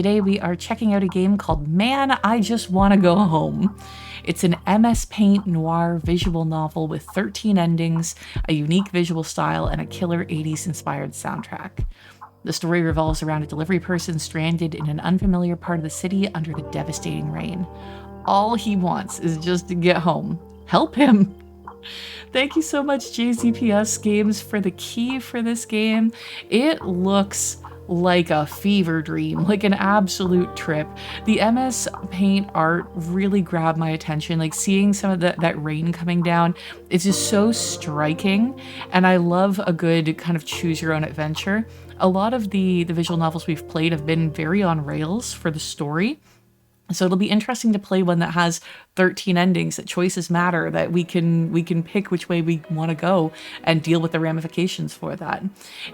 today we are checking out a game called Man, I Just Wanna Go Home. It's an MS Paint Noir visual novel with 13 endings, a unique visual style, and a killer 80s inspired soundtrack. The story revolves around a delivery person stranded in an unfamiliar part of the city under the devastating rain. All he wants is just to get home. Help him! Thank you so much, JZPS Games, for the key for this game. It looks like a fever dream, like an absolute trip. The MS Paint art really grabbed my attention, like seeing some of that rain coming down. It's just so striking, and I love a good kind of choose your own adventure. A lot of the visual novels we've played have been very on rails for the story. So it'll be interesting to play one that has 13 endings, that choices matter, that we can pick which way we want to go and deal with the ramifications for that.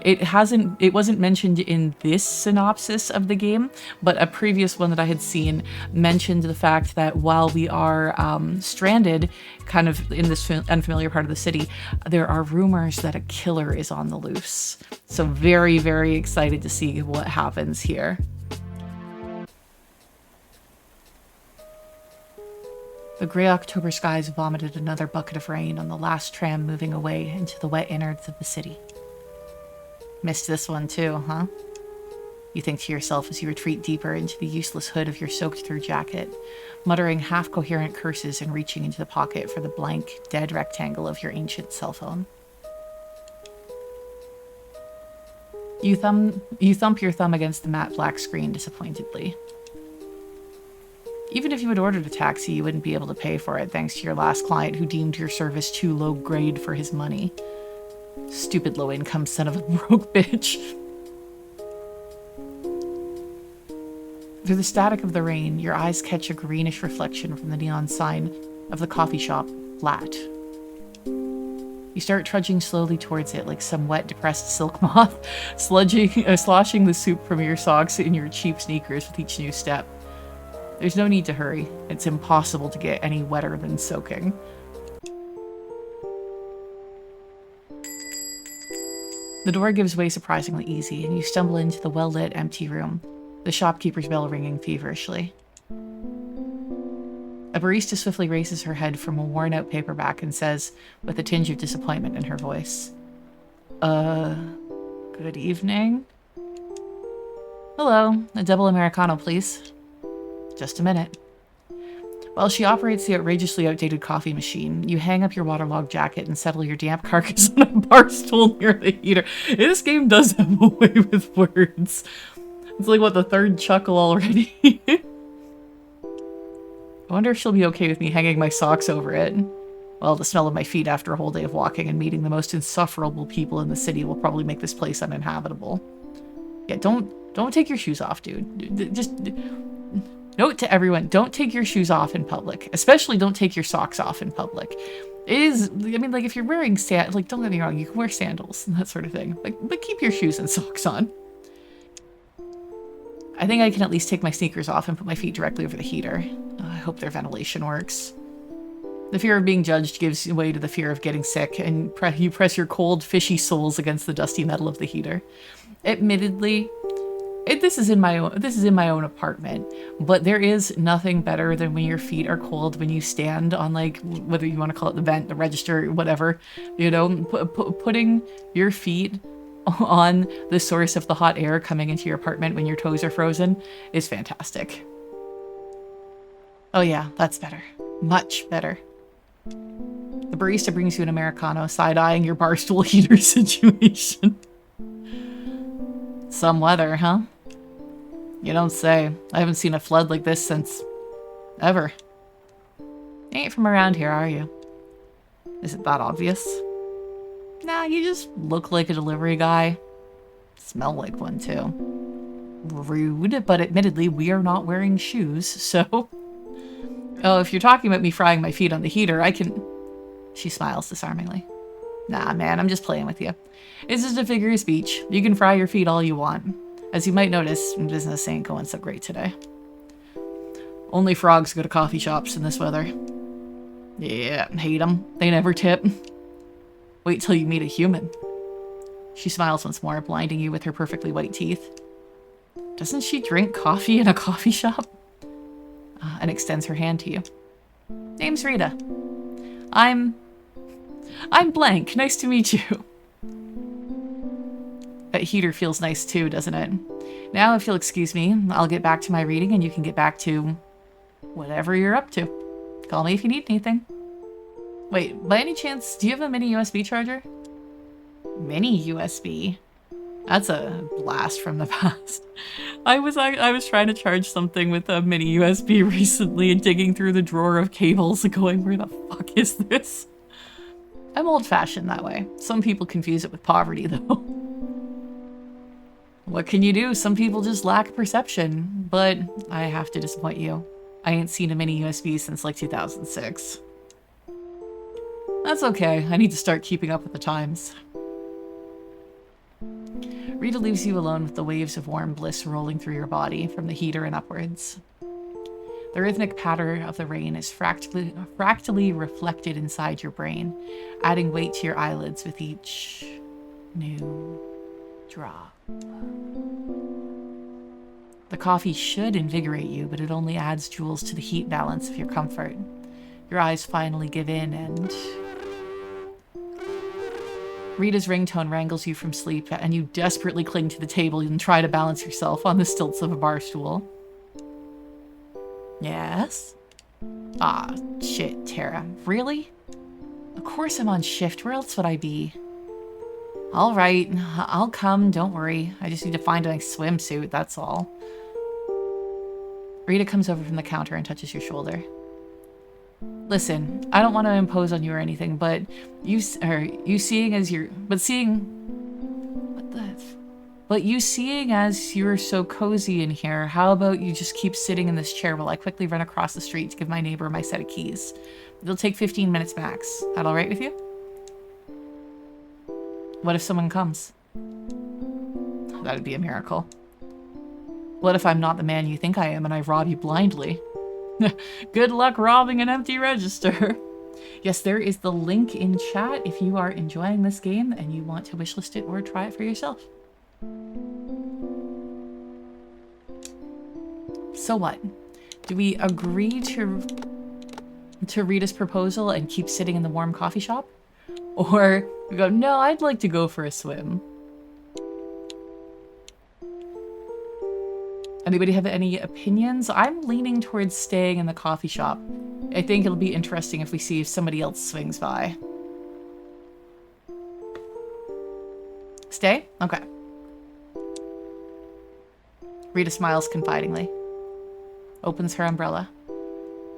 It wasn't mentioned in this synopsis of the game, but a previous one that I had seen mentioned the fact that while we are stranded kind of in this unfamiliar part of the city, there are rumors that a killer is on the loose. So very, very excited to see what happens here. The grey October skies vomited another bucket of rain on the last tram moving away into the wet innards of the city. Missed this one too, huh? You think to yourself as you retreat deeper into the useless hood of your soaked-through jacket, muttering half-coherent curses and reaching into the pocket for the blank, dead rectangle of your ancient cell phone. You thump your thumb against the matte black screen disappointedly. Even if you had ordered a taxi, you wouldn't be able to pay for it thanks to your last client who deemed your service too low grade for his money. Stupid low-income son of a broke bitch. Through the static of the rain, your eyes catch a greenish reflection from the neon sign of the coffee shop, Flat. You start trudging slowly towards it like some wet, depressed silk moth, sloshing the soup from your socks in your cheap sneakers with each new step. There's no need to hurry. It's impossible to get any wetter than soaking. The door gives way surprisingly easy, and you stumble into the well-lit, empty room, the shopkeeper's bell ringing feverishly. A barista swiftly raises her head from a worn-out paperback and says, with a tinge of disappointment in her voice, good evening? Hello, a double Americano, please. Just a minute. While she operates the outrageously outdated coffee machine, you hang up your waterlogged jacket and settle your damp carcass on a bar stool near the heater. This game does have a way with words. It's like, what, the third chuckle already? I wonder if she'll be okay with me hanging my socks over it. Well, the smell of my feet after a whole day of walking and meeting the most insufferable people in the city will probably make this place uninhabitable. Yeah, don't take your shoes off, dude. Just... Note to everyone, don't take your shoes off in public. Especially don't take your socks off in public. It is, I mean, like, if you're wearing don't get me wrong, you can wear sandals and that sort of thing. But keep your shoes and socks on. I think I can at least take my sneakers off and put my feet directly over the heater. I hope their ventilation works. The fear of being judged gives way to the fear of getting sick, and you press your cold, fishy soles against the dusty metal of the heater. Admittedly, this is in my own apartment, but there is nothing better than when your feet are cold when you stand on, like, whether you want to call it the vent, the register, whatever, you know, putting your feet on the source of the hot air coming into your apartment when your toes are frozen is fantastic. Oh yeah, that's better. Much better. The barista brings you an Americano, side-eyeing your barstool heater situation. Some weather, huh? You don't say. I haven't seen a flood like this since... ever. You ain't from around here, are you? Is it that obvious? Nah, you just look like a delivery guy. Smell like one, too. Rude, but admittedly, we are not wearing shoes, so... Oh, if you're talking about me frying my feet on the heater, I can... She smiles disarmingly. Nah, man, I'm just playing with you. It's just a figure of speech. You can fry your feet all you want. As you might notice, business ain't going so great today. Only frogs go to coffee shops in this weather. Yeah, hate them. They never tip. Wait till you meet a human. She smiles once more, blinding you with her perfectly white teeth. Doesn't she drink coffee in a coffee shop? And extends her hand to you. Name's Rita. I'm blank. Nice to meet you. That heater feels nice too, doesn't it? Now, if you'll excuse me, I'll get back to my reading and you can get back to whatever you're up to. Call me if you need anything. Wait, by any chance, do you have a mini USB charger? Mini USB? That's a blast from the past. I was trying to charge something with a mini USB recently and digging through the drawer of cables and going, where the fuck is this? I'm old-fashioned that way. Some people confuse it with poverty, though. What can you do? Some people just lack perception, but I have to disappoint you. I ain't seen a mini USB since like 2006. That's okay. I need to start keeping up with the times. Rita leaves you alone with the waves of warm bliss rolling through your body from the heater and upwards. The rhythmic patter of the rain is fractally reflected inside your brain, adding weight to your eyelids with each new drop. The coffee should invigorate you, but it only adds jewels to the heat balance of your comfort. Your eyes finally give in and... Rita's ringtone wrangles you from sleep, and you desperately cling to the table and try to balance yourself on the stilts of a bar stool. Yes? Ah, shit, Tara. Really? Of course I'm on shift. Where else would I be? All right, I'll come. Don't worry. I just need to find a nice swimsuit, that's all. Rita comes over from the counter and touches your shoulder. Listen, I don't want to impose on you or anything, but you seeing as you're so cozy in here, how about you just keep sitting in this chair while I quickly run across the street to give my neighbor my set of keys? It'll take 15 minutes max. That all right with you? What if someone comes? That'd be a miracle. What if I'm not the man you think I am and I rob you blindly? Good luck robbing an empty register. Yes, there is the link in chat if you are enjoying this game and you want to wishlist it or try it for yourself. So what? Do we agree to Rita's proposal and keep sitting in the warm coffee shop? Or we go, no, I'd like to go for a swim. Anybody have any opinions? I'm leaning towards staying in the coffee shop. I think it'll be interesting if we see if somebody else swings by. Stay? Okay. Rita smiles confidingly, opens her umbrella,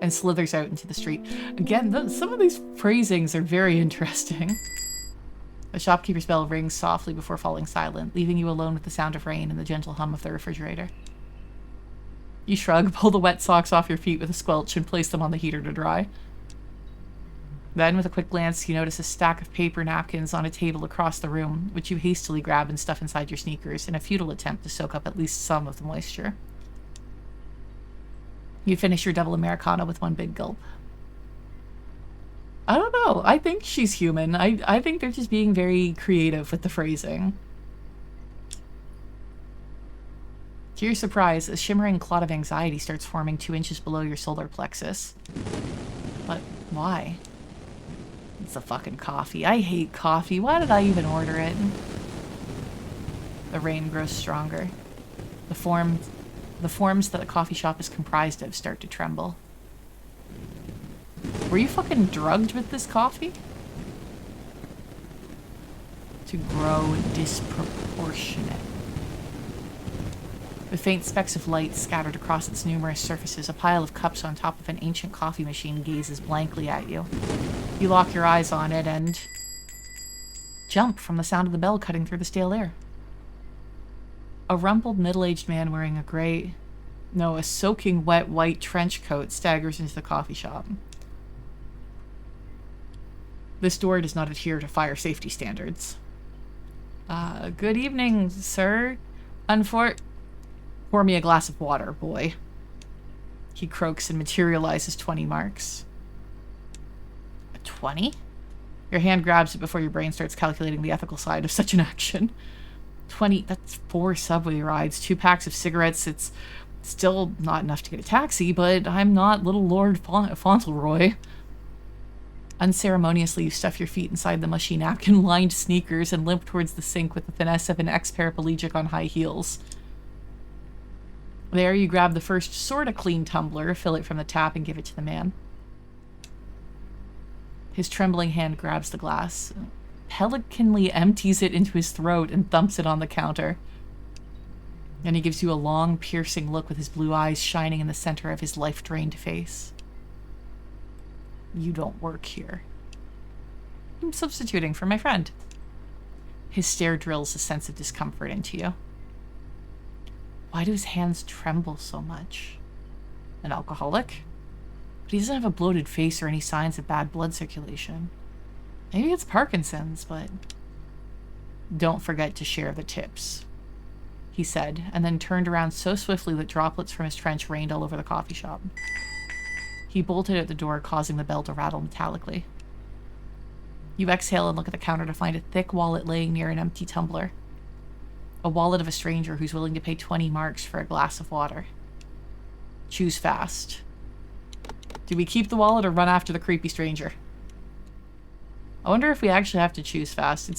and slithers out into the street. Again, some of these phrasings are very interesting. The shopkeeper's bell rings softly before falling silent, leaving you alone with the sound of rain and the gentle hum of the refrigerator. You shrug, pull the wet socks off your feet with a squelch, and place them on the heater to dry. Then, with a quick glance, you notice a stack of paper napkins on a table across the room, which you hastily grab and stuff inside your sneakers in a futile attempt to soak up at least some of the moisture. You finish your double Americano with one big gulp. I don't know. I think she's human. I think they're just being very creative with the phrasing. To your surprise, a shimmering clot of anxiety starts forming 2 inches below your solar plexus. But why? It's the fucking coffee. I hate coffee. Why did I even order it? The rain grows stronger. The forms that the coffee shop is comprised of start to tremble. Were you fucking drugged with this coffee? To grow disproportionate. With faint specks of light scattered across its numerous surfaces, a pile of cups on top of an ancient coffee machine gazes blankly at you. You lock your eyes on it and jump from the sound of the bell cutting through the stale air. A rumpled middle-aged man wearing a soaking wet white trench coat staggers into the coffee shop. This door does not adhere to fire safety standards. Good evening, sir. Pour me a glass of water, boy. He croaks and materializes 20 marks. A 20? Your hand grabs it before your brain starts calculating the ethical side of such an action. 20, that's 4 subway rides, 2 packs of cigarettes. It's still not enough to get a taxi, but I'm not little Lord Fauntleroy. Unceremoniously, you stuff your feet inside the mushy napkin-lined sneakers and limp towards the sink with the finesse of an ex-paraplegic on high heels. There, you grab the first sorta clean tumbler, fill it from the tap, and give it to the man. His trembling hand grabs the glass, pelicanly empties it into his throat, and thumps it on the counter. Then he gives you a long, piercing look with his blue eyes shining in the center of his life-drained face. You don't work here. I'm substituting for my friend. His stare drills a sense of discomfort into you. Why do his hands tremble so much? An alcoholic? But he doesn't have a bloated face or any signs of bad blood circulation. Maybe it's Parkinson's, but... Don't forget to share the tips, he said, and then turned around so swiftly that droplets from his trench rained all over the coffee shop. He bolted at the door, causing the bell to rattle metallically. You exhale and look at the counter to find a thick wallet laying near an empty tumbler. A wallet of a stranger who's willing to pay 20 marks for a glass of water. Choose fast. Do we keep the wallet or run after the creepy stranger? I wonder if we actually have to choose fast. It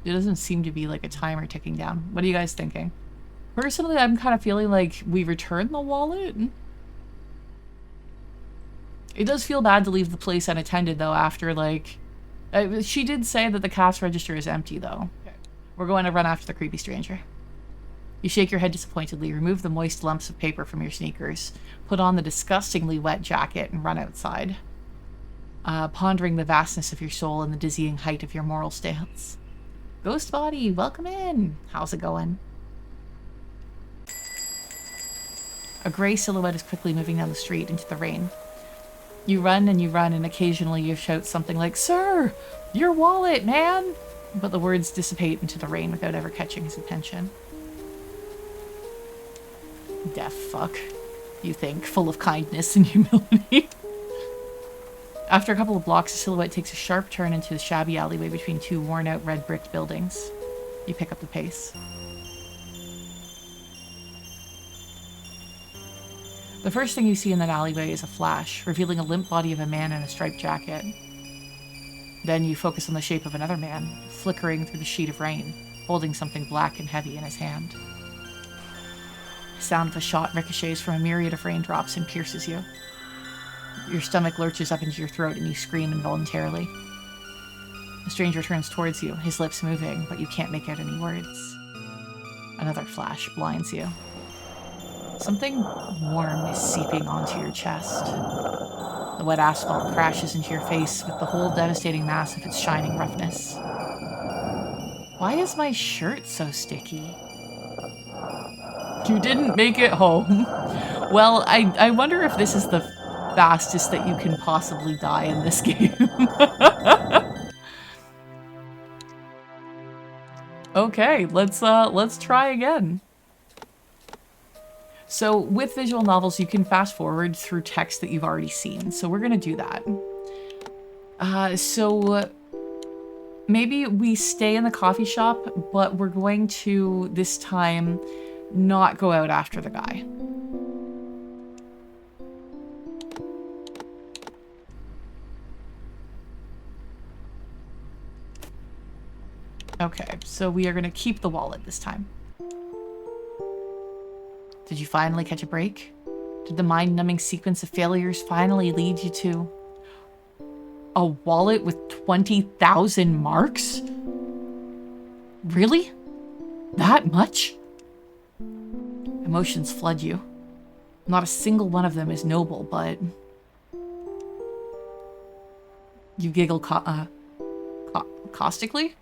doesn't seem to be like a timer ticking down. What are you guys thinking? Personally, I'm kind of feeling like we return the wallet. It does feel bad to leave the place unattended, though, after, like... she did say that the cash register is empty, though. Okay. We're going to run after the creepy stranger. You shake your head disappointedly, remove the moist lumps of paper from your sneakers, put on the disgustingly wet jacket, and run outside. Pondering the vastness of your soul and the dizzying height of your moral stance. Ghost body, welcome in. How's it going? A gray silhouette is quickly moving down the street into the rain. You run, and occasionally you shout something like, "Sir, your wallet, man!" But the words dissipate into the rain without ever catching his attention. Deaf fuck, you think, full of kindness and humility. After a couple of blocks, the silhouette takes a sharp turn into the shabby alleyway between 2 worn-out red brick buildings. You pick up the pace. The first thing you see in that alleyway is a flash, revealing a limp body of a man in a striped jacket. Then you focus on the shape of another man, flickering through the sheet of rain, holding something black and heavy in his hand. The sound of a shot ricochets from a myriad of raindrops and pierces you. Your stomach lurches up into your throat and you scream involuntarily. The stranger turns towards you, his lips moving, but you can't make out any words. Another flash blinds you. Something warm is seeping onto your chest. The wet asphalt crashes into your face with the whole devastating mass of its shining roughness. Why is my shirt so sticky? You didn't make it home. Well, I wonder if this is the fastest that you can possibly die in this game. Okay, let's try again. So with visual novels, you can fast forward through text that you've already seen. So we're gonna do that. So maybe we stay in the coffee shop, but we're going to, this time, not go out after the guy. Okay, so we are gonna keep the wallet this time. Did you finally catch a break? Did the mind-numbing sequence of failures finally lead you to a wallet with 20,000 marks? Really? That much? Emotions flood you. Not a single one of them is noble, but you giggle caustically?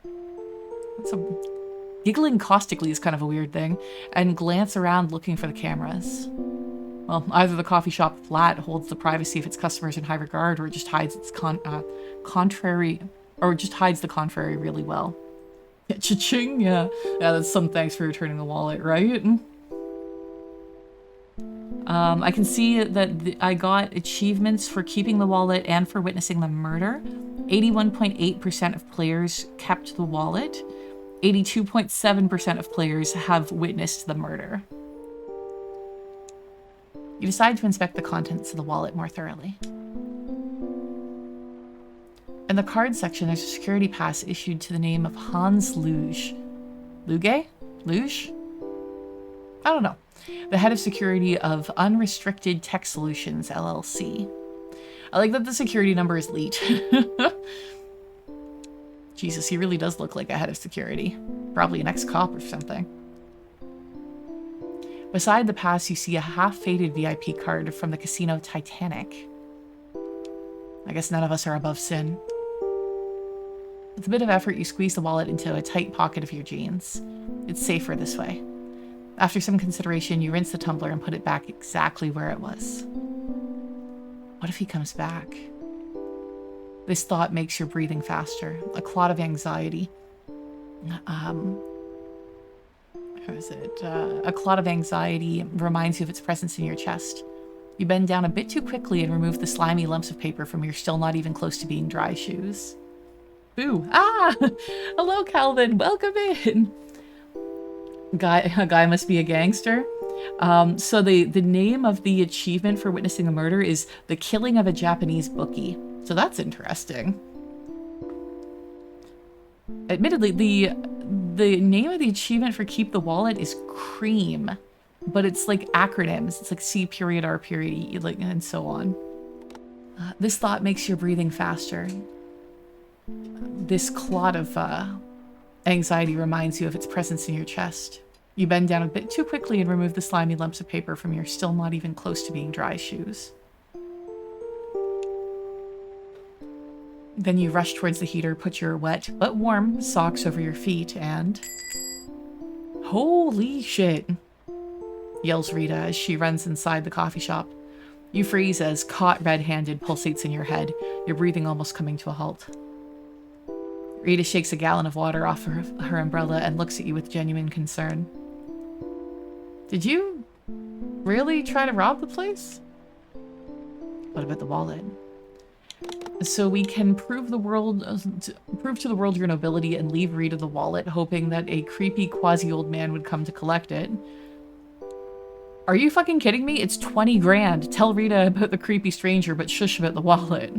Giggling caustically is kind of a weird thing, and glance around looking for the cameras. Well, either the coffee shop flat holds the privacy of its customers in high regard, or it just hides its contrary really well. Yeah, cha-ching, yeah, that's some thanks for returning the wallet, right? I can see that I got achievements for keeping the wallet and for witnessing the murder. 81.8% of players kept the wallet. 82.7% of players have witnessed the murder. You decide to inspect the contents of the wallet more thoroughly. In the card section, there's a security pass issued to the name of Hans Luge. Luge? Luge? I don't know. The head of security of Unrestricted Tech Solutions, LLC. I like that the security number is Leet. Jesus, he really does look like a head of security. Probably an ex-cop or something. Beside the pass, you see a half-faded VIP card from the casino Titanic. I guess none of us are above sin. With a bit of effort, you squeeze the wallet into a tight pocket of your jeans. It's safer this way. After some consideration, you rinse the tumbler and put it back exactly where it was. What if he comes back? This thought makes your breathing faster. A clot of anxiety. A clot of anxiety reminds you of its presence in your chest. You bend down a bit too quickly and remove the slimy lumps of paper from your still not even close to being dry shoes. Boo! Ah! Hello, Calvin. Welcome in. A guy must be a gangster. So the name of the achievement for witnessing a murder is the killing of a Japanese bookie. So that's interesting. Admittedly, the name of the achievement for keep the wallet is cream, but it's like acronyms. It's like C period, R period, E, like, and so on. This thought makes your breathing faster. This clot of anxiety reminds you of its presence in your chest. You bend down a bit too quickly and remove the slimy lumps of paper from your still not even close to being dry shoes. Then you rush towards the heater, put your wet but warm socks over your feet, and... Holy shit! Yells Rita as she runs inside the coffee shop. You freeze as caught red-handed pulsates in your head, your breathing almost coming to a halt. Rita shakes a gallon of water off her umbrella and looks at you with genuine concern. Did you really try to rob the place? What about the wallet? So we can prove to the world your nobility and leave Rita the wallet, hoping that a creepy quasi-old man would come to collect it. Are you fucking kidding me? It's 20 grand. Tell Rita about the creepy stranger, but shush about the wallet.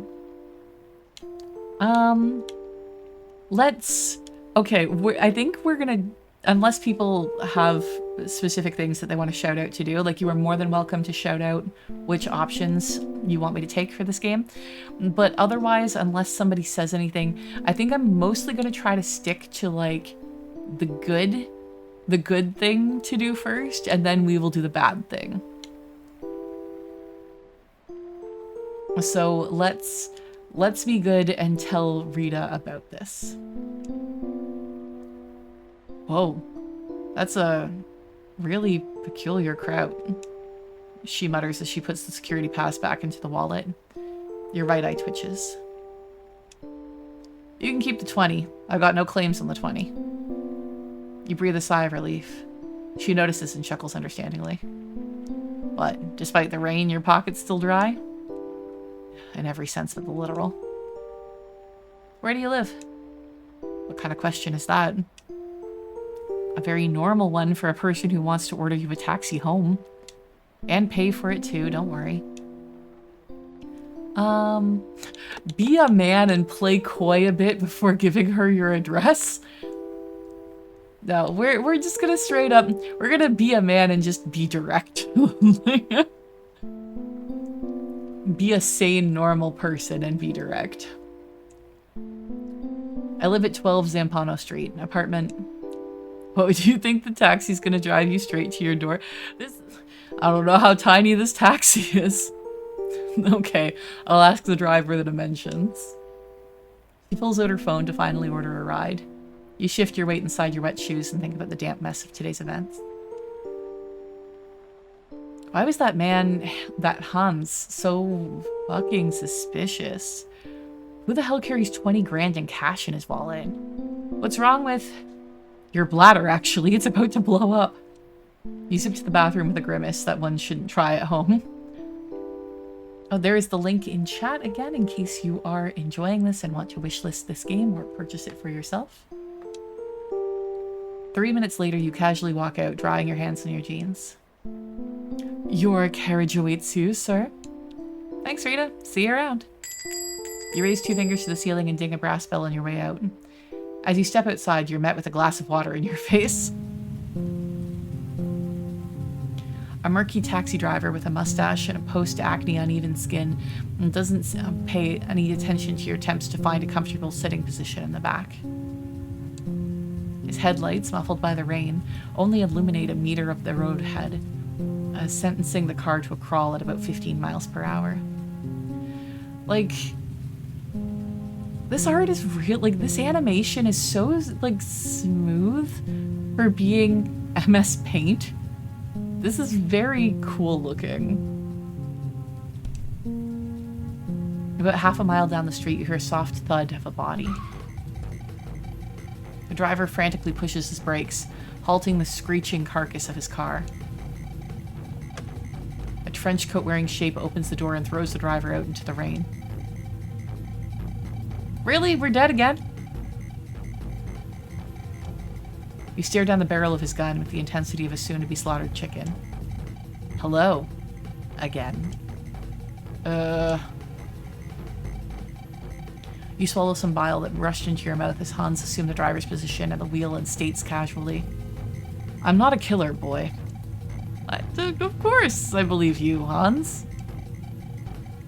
Okay, I think we're gonna... Unless people have specific things that they want to shout out to do, like you are more than welcome to shout out which options you want me to take for this game. But otherwise, unless somebody says anything, I think I'm mostly going to try to stick to like the good thing to do first, and then we will do the bad thing. So let's be good and tell Rita about this. Whoa, that's a really peculiar crowd, she mutters as she puts the security pass back into the wallet. Your right eye twitches. You can keep the 20. I've got no claims on the 20. You breathe a sigh of relief. She notices and chuckles understandingly. What, despite the rain, your pocket's still dry? In every sense of the literal. Where do you live? What kind of question is that? A very normal one for a person who wants to order you a taxi home. And pay for it too, don't worry. Be a man and play coy a bit before giving her your address? No, we're just gonna straight up, we're gonna be a man and just be direct. Be a sane, normal person and be direct. I live at 12 Zampano Street, apartment... What, do you think the taxi's gonna drive you straight to your door? I don't know how tiny this taxi is. Okay, I'll ask the driver the dimensions. She pulls out her phone to finally order a ride. You shift your weight inside your wet shoes and think about the damp mess of today's events. Why was that man, that Hans, so fucking suspicious? Who the hell carries 20 grand in cash in his wallet? What's wrong with... Your bladder, actually. It's about to blow up. You zip to the bathroom with a grimace that one shouldn't try at home. Oh, there is the link in chat again in case you are enjoying this and want to wishlist this game or purchase it for yourself. 3 minutes later, you casually walk out, drying your hands on your jeans. Your carriage awaits you, sir. Thanks, Rita. See you around. You raise 2 fingers to the ceiling and ding a brass bell on your way out. As you step outside, you're met with a glass of water in your face. A murky taxi driver with a mustache and a post-acne uneven skin doesn't pay any attention to your attempts to find a comfortable sitting position in the back. His headlights, muffled by the rain, only illuminate a meter of the road ahead, sentencing the car to a crawl at about 15 miles per hour. Like, this art is real. Like, this animation is so, like, smooth for being MS Paint. This is very cool looking. About half a mile down the street, you hear a soft thud of a body. The driver frantically pushes his brakes, halting the screeching carcass of his car. A trench coat wearing shape opens the door and throws the driver out into the rain. Really? We're dead again? You stare down the barrel of his gun with the intensity of a soon-to-be slaughtered chicken. Hello. Again. You swallow some bile that rushed into your mouth as Hans assumed the driver's position at the wheel and states casually, I'm not a killer, boy. Of course I believe you, Hans.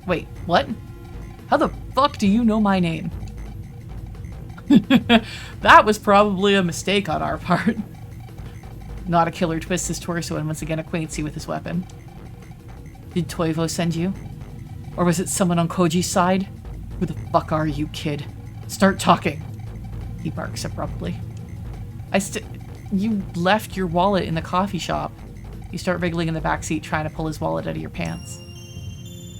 Wait, what? How the fuck do you know my name? That was probably a mistake on our part. Not a killer twists his torso and once again acquaints you with his weapon. Did Toivo send you? Or was it someone on Koji's side? Who the fuck are you, kid? Start talking. He barks abruptly. You left your wallet in the coffee shop. You start wriggling in the backseat trying to pull his wallet out of your pants.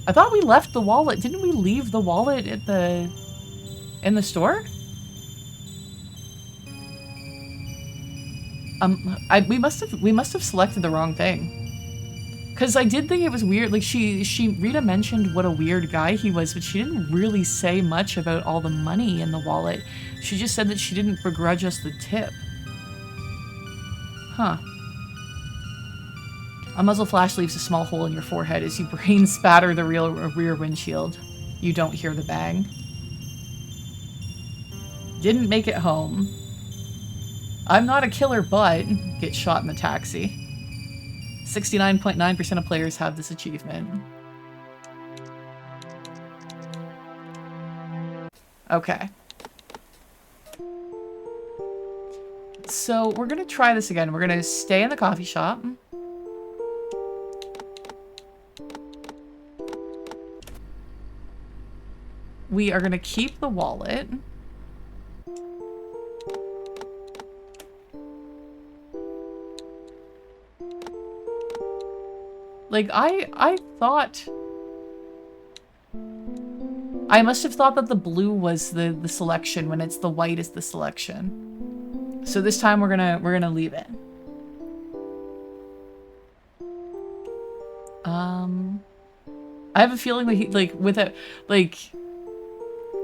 I thought we left the wallet. Didn't we leave the wallet at in the store? We must have selected the wrong thing. Cause I did think it was weird. Like Rita mentioned what a weird guy he was, but she didn't really say much about all the money in the wallet. She just said that she didn't begrudge us the tip. Huh. A muzzle flash leaves a small hole in your forehead as you brain spatter the rear windshield. You don't hear the bang. Didn't make it home. I'm not a killer, but get shot in the taxi. 69.9% of players have this achievement. Okay. So we're gonna try this again. We're gonna stay in the coffee shop. We are gonna keep the wallet. Like, I thought... I must have thought that the blue was the selection when it's the white is the selection. So this time we're gonna leave it. I have a feeling that he, like, without, like...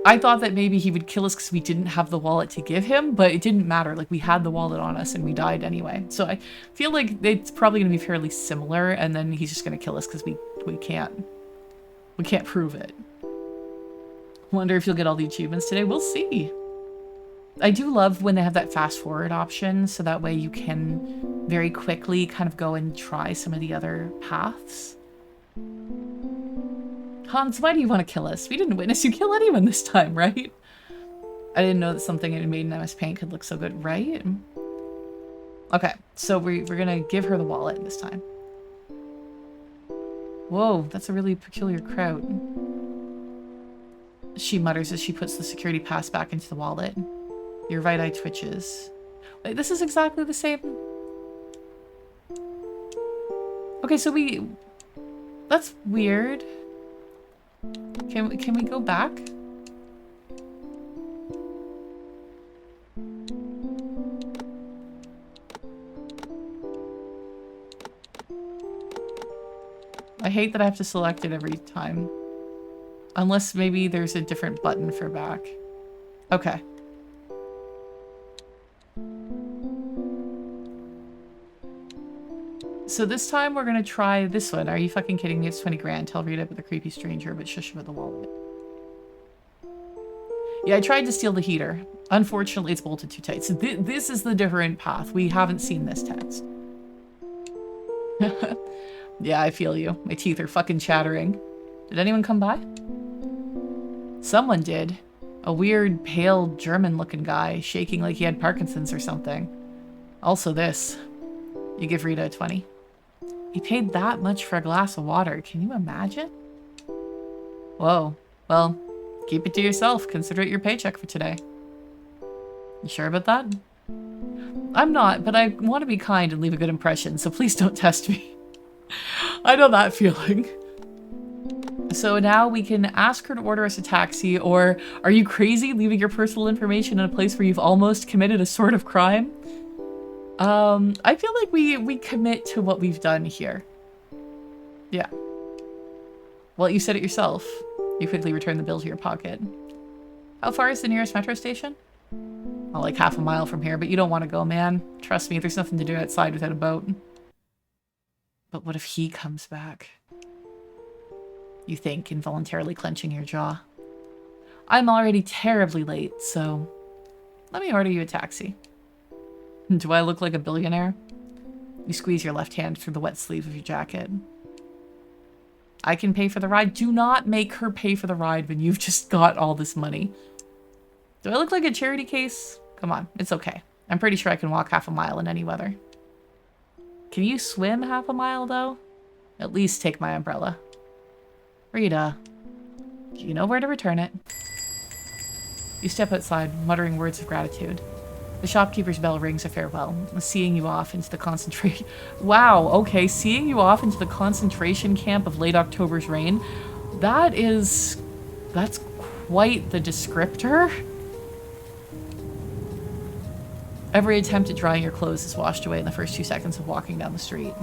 I thought that maybe he would kill us because we didn't have the wallet to give him, but it didn't matter. Like, we had the wallet on us and we died anyway. So I feel like it's probably going to be fairly similar, and then he's just going to kill us because we can't prove it. Wonder if you'll get all the achievements today. We'll see. I do love when they have that fast forward option, so that way you can very quickly kind of go and try some of the other paths. Hans, why do you want to kill us? We didn't witness you kill anyone this time, right? I didn't know that something made in MS Paint could look so good, right? Okay, so we're gonna give her the wallet this time. Whoa, that's a really peculiar crowd. She mutters as she puts the security pass back into the wallet. Your right eye twitches. Wait, this is exactly the same. Okay, so that's weird. Can we go back? I hate that I have to select it every time. Unless maybe there's a different button for back. Okay. So this time we're gonna try this one. Are you fucking kidding me? It's 20 grand. Tell Rita about the creepy stranger, but shush about the wallet. Yeah, I tried to steal the heater. Unfortunately, it's bolted too tight. So this is the different path. We haven't seen this text. Yeah, I feel you. My teeth are fucking chattering. Did anyone come by? Someone did. A weird, pale, German-looking guy, shaking like he had Parkinson's or something. Also this. You give Rita a 20. He paid that much for a glass of water. Can you imagine? Whoa. Well, keep it to yourself. Consider it your paycheck for today. You sure about that? I'm not, but I want to be kind and leave a good impression, so please don't test me. I know that feeling. So now we can ask her to order us a taxi, or are you crazy leaving your personal information in a place where you've almost committed a sort of crime? I feel like we commit to what we've done here. Yeah. Well, you said it yourself. You quickly return the bill to your pocket. How far is the nearest metro station? Well, like half a mile from here, but you don't want to go, man. Trust me, there's nothing to do outside without a boat. But what if he comes back? You think, involuntarily clenching your jaw. I'm already terribly late, so let me order you a taxi. Do I look like a billionaire? You squeeze your left hand through the wet sleeve of your jacket. I can pay for the ride. Do not make her pay for the ride when you've just got all this money. Do I look like a charity case? Come on, it's okay. I'm pretty sure I can walk half a mile in any weather. Can you swim half a mile, though? At least take my umbrella. Rita, do you know where to return it? You step outside, muttering words of gratitude. The shopkeeper's bell rings a farewell, seeing you off into the concentration... Wow, okay, seeing you off into the concentration camp of late October's rain. That's quite the descriptor. Every attempt at drying your clothes is washed away in the first 2 seconds of walking down the street.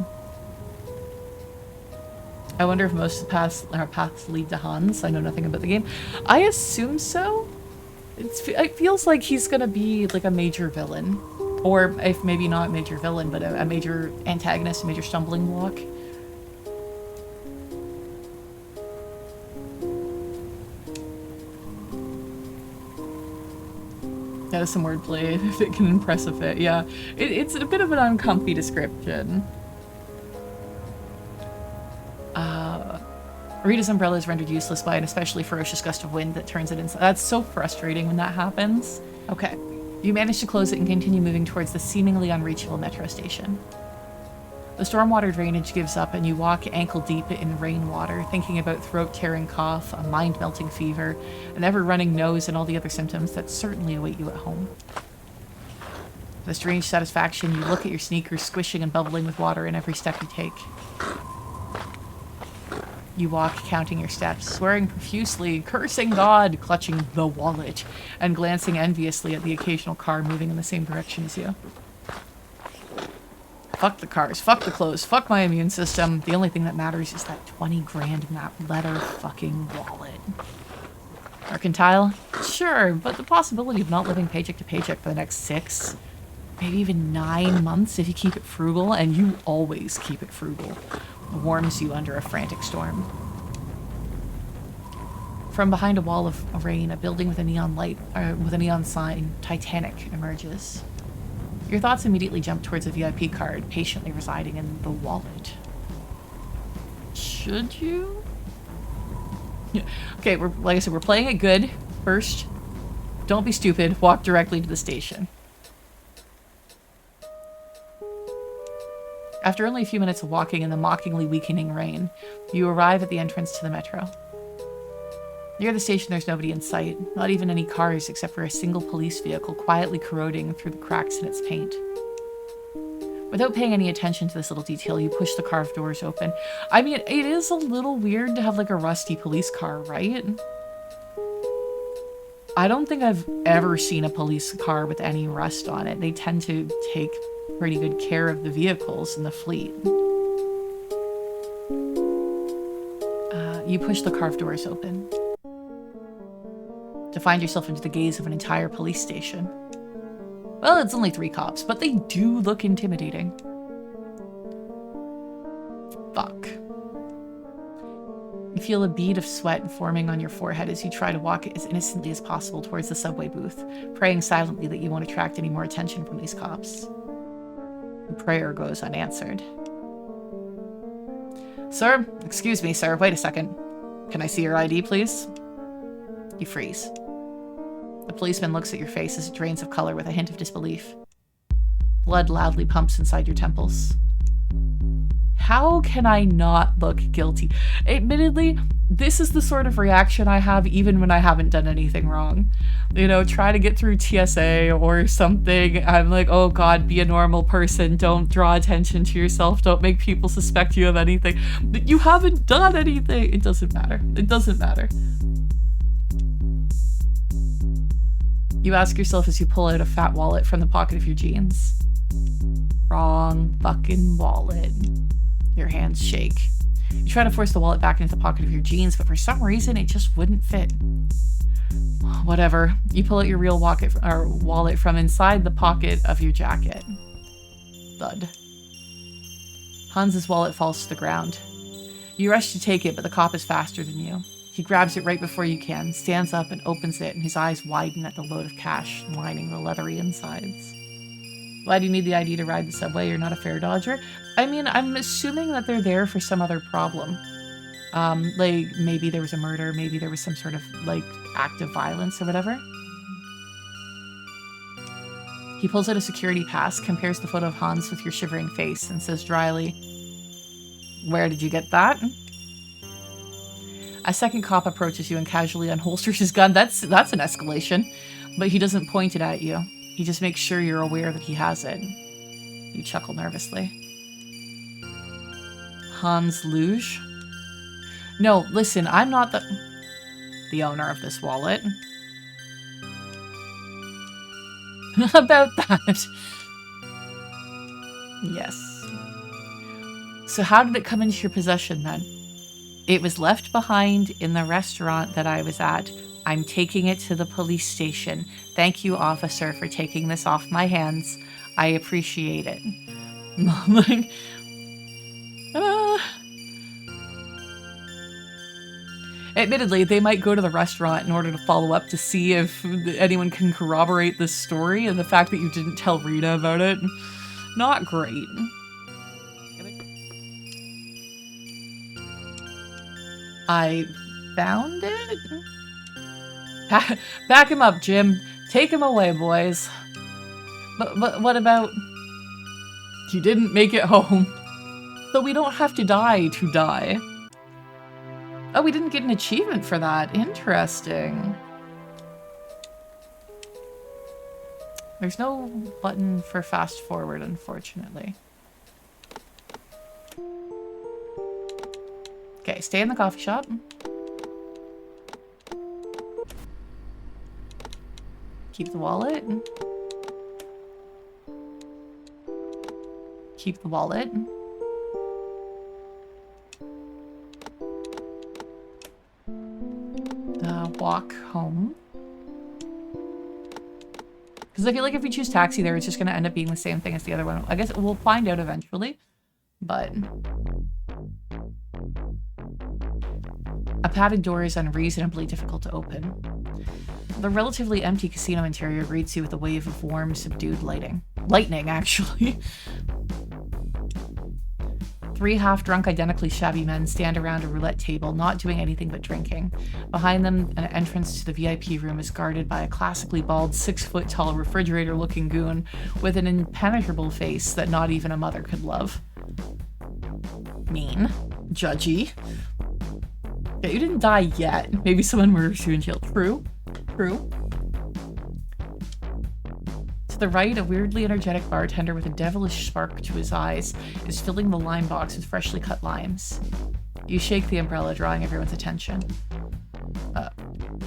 I wonder if most of the paths lead to Hans. I know nothing about the game. I assume so. It feels like he's gonna be like a major villain. Or if maybe not a major villain, but a major antagonist, a major stumbling block. That is some wordplay, if it can impress a bit. Yeah, it's a bit of an uncomfy description. Rita's umbrella is rendered useless by an especially ferocious gust of wind that turns it inside. That's so frustrating when that happens. Okay, you manage to close it and continue moving towards the seemingly unreachable metro station. The stormwater drainage gives up and you walk ankle deep in rainwater, thinking about throat-tearing cough, a mind-melting fever, an ever-running nose, and all the other symptoms that certainly await you at home. With a strange satisfaction, you look at your sneakers squishing and bubbling with water in every step you take. You walk, counting your steps, swearing profusely, cursing God, clutching the wallet, and glancing enviously at the occasional car moving in the same direction as you. Fuck the cars, fuck the clothes, fuck my immune system. The only thing that matters is that 20 grand in that leather fucking wallet. Mercantile? Sure, but the possibility of not living paycheck to paycheck for the next 6, maybe even 9 months if you keep it frugal, and you always keep it frugal, warms you under a frantic storm. From behind a wall of rain, a building with a neon sign, Titanic, emerges. Your thoughts immediately jump towards a VIP card, patiently residing in the wallet. Should you? Okay, like I said, we're playing it good. First, don't be stupid. Walk directly to the station. After only a few minutes of walking in the mockingly weakening rain, you arrive at the entrance to the metro. Near the station, there's nobody in sight, not even any cars except for a single police vehicle quietly corroding through the cracks in its paint. Without paying any attention to this little detail, you push the carved doors open. I mean, it is a little weird to have like a rusty police car, right? I don't think I've ever seen a police car with any rust on it. They tend to take pretty good care of the vehicles in the fleet. You push the carved doors open to find yourself into the gaze of an entire police station. Well, it's only 3 cops, but they do look intimidating. You feel a bead of sweat forming on your forehead as you try to walk as innocently as possible towards the subway booth, praying silently that you won't attract any more attention from these cops. The prayer goes unanswered. Sir, excuse me, sir, wait a second. Can I see your ID, please? You freeze. The policeman looks at your face as it drains of color with a hint of disbelief. Blood loudly pumps inside your temples. How can I not look guilty? Admittedly, this is the sort of reaction I have even when I haven't done anything wrong. You know, try to get through TSA or something. I'm like, oh God, be a normal person. Don't draw attention to yourself. Don't make people suspect you of anything. But you haven't done anything. It doesn't matter. It doesn't matter. You ask yourself as you pull out a fat wallet from the pocket of your jeans. Wrong fucking wallet. Your hands shake. You try to force the wallet back into the pocket of your jeans, but for some reason it just wouldn't fit. Whatever. You pull out your real wallet from inside the pocket of your jacket. Thud. Hans's wallet falls to the ground. You rush to take it, but the cop is faster than you. He grabs it right before you can, stands up and opens it, and his eyes widen at the load of cash lining the leathery insides. Why do you need the ID to ride the subway? You're not a fare dodger? I mean, I'm assuming that they're there for some other problem. Like, maybe there was a murder, maybe there was some sort of, like, act of violence or whatever. He pulls out a security pass, compares the photo of Hans with your shivering face, and says dryly, "Where did you get that?" A second cop approaches you and casually unholsters his gun. That's an escalation. But he doesn't point it at you. He just makes sure you're aware that he has it. You chuckle nervously. Hans Luge? No, listen, I'm not the owner of this wallet. About that. Yes. So how did it come into your possession then? It was left behind in the restaurant that I was at. I'm taking it to the police station. Thank you, officer, for taking this off my hands. I appreciate it. Like, Admittedly, they might go to the restaurant in order to follow up to see if anyone can corroborate this story, and the fact that you didn't tell Rita about it, not great. I found it? Back him up, Jim. Take him away, boys. But what about... You didn't make it home. So we don't have to die to die. Oh, we didn't get an achievement for that. Interesting. There's no button for fast forward, unfortunately. Okay, stay in the coffee shop. Keep the wallet. Keep the wallet. Walk home. Because I feel like if we choose taxi there, it's just going to end up being the same thing as the other one. I guess we'll find out eventually. But... A padded door is unreasonably difficult to open. The relatively empty casino interior greets you with a wave of warm, subdued lighting. Lightning, actually. 3 half-drunk, identically shabby men stand around a roulette table, not doing anything but drinking. Behind them, an entrance to the VIP room is guarded by a classically bald, 6-foot-tall, refrigerator-looking goon with an impenetrable face that not even a mother could love. Mean. Judgy. Yeah, you didn't die yet. Maybe someone murders you in jail. True. True. To the right, a weirdly energetic bartender with a devilish spark to his eyes is filling the lime box with freshly cut limes. You shake the umbrella, drawing everyone's attention.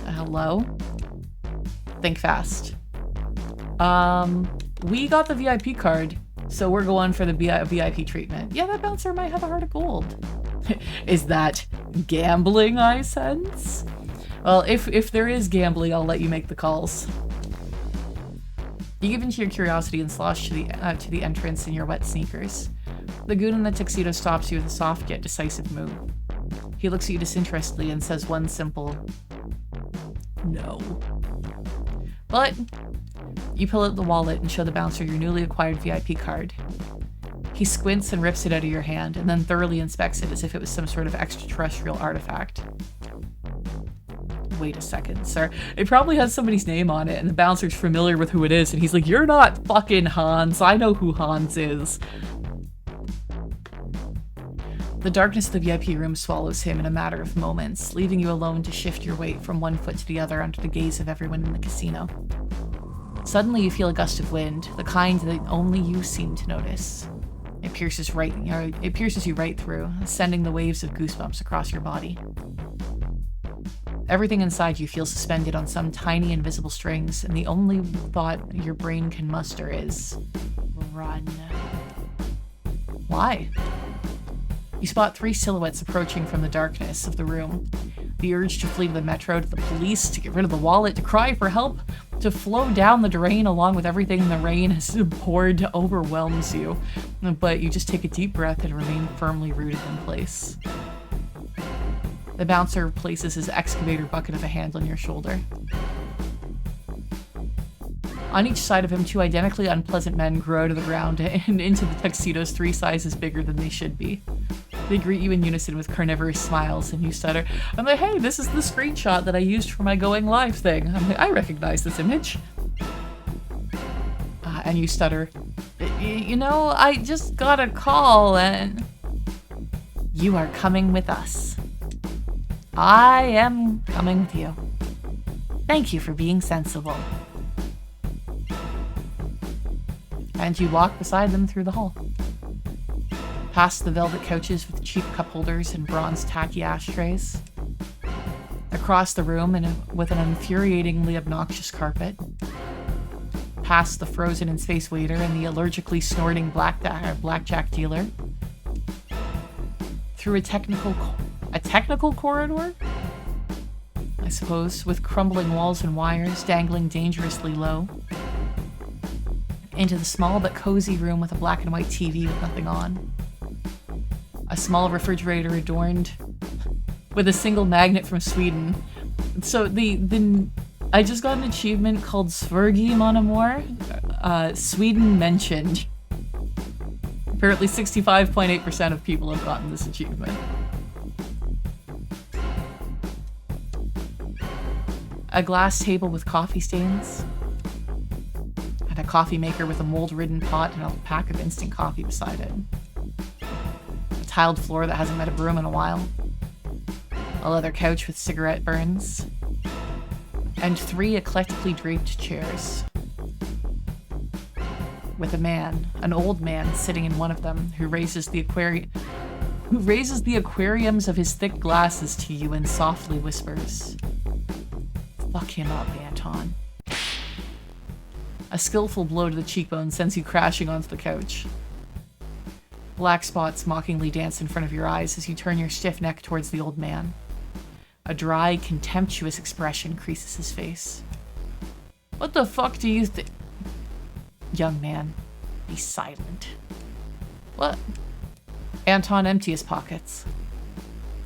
Hello? Think fast. We got the VIP card, so we're going for the VIP treatment. Yeah, that bouncer might have a heart of gold. Is that gambling, I sense? Well, if there is gambling, I'll let you make the calls. You give into your curiosity and slosh to the entrance in your wet sneakers. The goon in the tuxedo stops you with a soft yet decisive move. He looks at you disinterestedly and says one simple, no. But you pull out the wallet and show the bouncer your newly acquired VIP card. He squints and rips it out of your hand and then thoroughly inspects it as if it was some sort of extraterrestrial artifact. Wait a second, sir. It probably has somebody's name on it and the bouncer's familiar with who it is and he's like, you're not fucking Hans. I know who Hans is. The darkness of the VIP room swallows him in a matter of moments, leaving you alone to shift your weight from one foot to the other under the gaze of everyone in the casino. Suddenly you feel a gust of wind, the kind that only you seem to notice. It pierces you right through, sending the waves of goosebumps across your body. Everything inside you feels suspended on some tiny invisible strings, and the only thought your brain can muster is, run. Why? You spot 3 silhouettes approaching from the darkness of the room. The urge to flee to the metro, to the police, to get rid of the wallet, to cry for help, to flow down the drain along with everything the rain has poured overwhelms you. But you just take a deep breath and remain firmly rooted in place. The bouncer places his excavator bucket of a hand on your shoulder. On each side of him, 2 identically unpleasant men grow out of the ground and into the tuxedos 3 sizes bigger than they should be. They greet you in unison with carnivorous smiles, and you stutter. I'm like, hey, this is the screenshot that I used for my going live thing. I'm like, I recognize this image. And you stutter. You know, I just got a call and... You are coming with us. I am coming with you. Thank you for being sensible. And you walk beside them through the hall. Past the velvet couches with cheap cup holders and bronze tacky ashtrays. Across the room with an infuriatingly obnoxious carpet. Past the frozen in space waiter and the allergically snorting blackjack dealer. Through a technical corridor? I suppose, with crumbling walls and wires dangling dangerously low. Into the small but cozy room with a black and white TV with nothing on. A small refrigerator adorned with a single magnet from Sweden. So I just got an achievement called Svergi Mon Amour. Sweden mentioned. Apparently 65.8% of people have gotten this achievement. A glass table with coffee stains. And a coffee maker with a mold-ridden pot and a pack of instant coffee beside it. A tiled floor that hasn't met a broom in a while. A leather couch with cigarette burns. And 3 eclectically draped chairs. With a man, an old man, sitting in one of them, who raises the aquariums of his thick glasses to you and softly whispers, "Fuck him up, Anton." A skillful blow to the cheekbone sends you crashing onto the couch. Black spots mockingly dance in front of your eyes as you turn your stiff neck towards the old man. A dry, contemptuous expression creases his face. "What the fuck do you think?" "Young man, be silent." "What?" Anton, empty his pockets.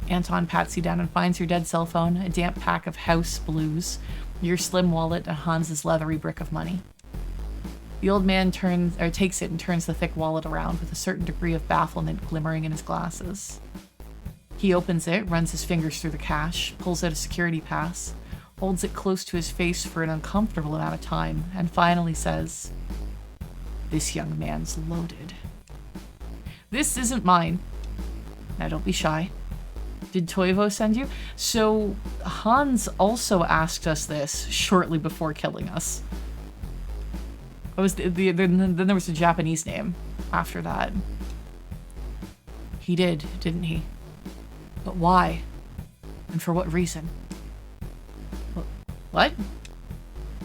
Anton pats you down and finds your dead cell phone, a damp pack of house blues, your slim wallet, and Hans's leathery brick of money. The old man takes it and turns the thick wallet around with a certain degree of bafflement glimmering in his glasses. He opens it, runs his fingers through the cash, pulls out a security pass, holds it close to his face for an uncomfortable amount of time, and finally says, "This young man's loaded." "This isn't mine." "Now don't be shy. Did Toivo send you?" So Hans also asked us this shortly before killing us. It was then there was a Japanese name after that. He did, didn't he? But why? And for what reason? What?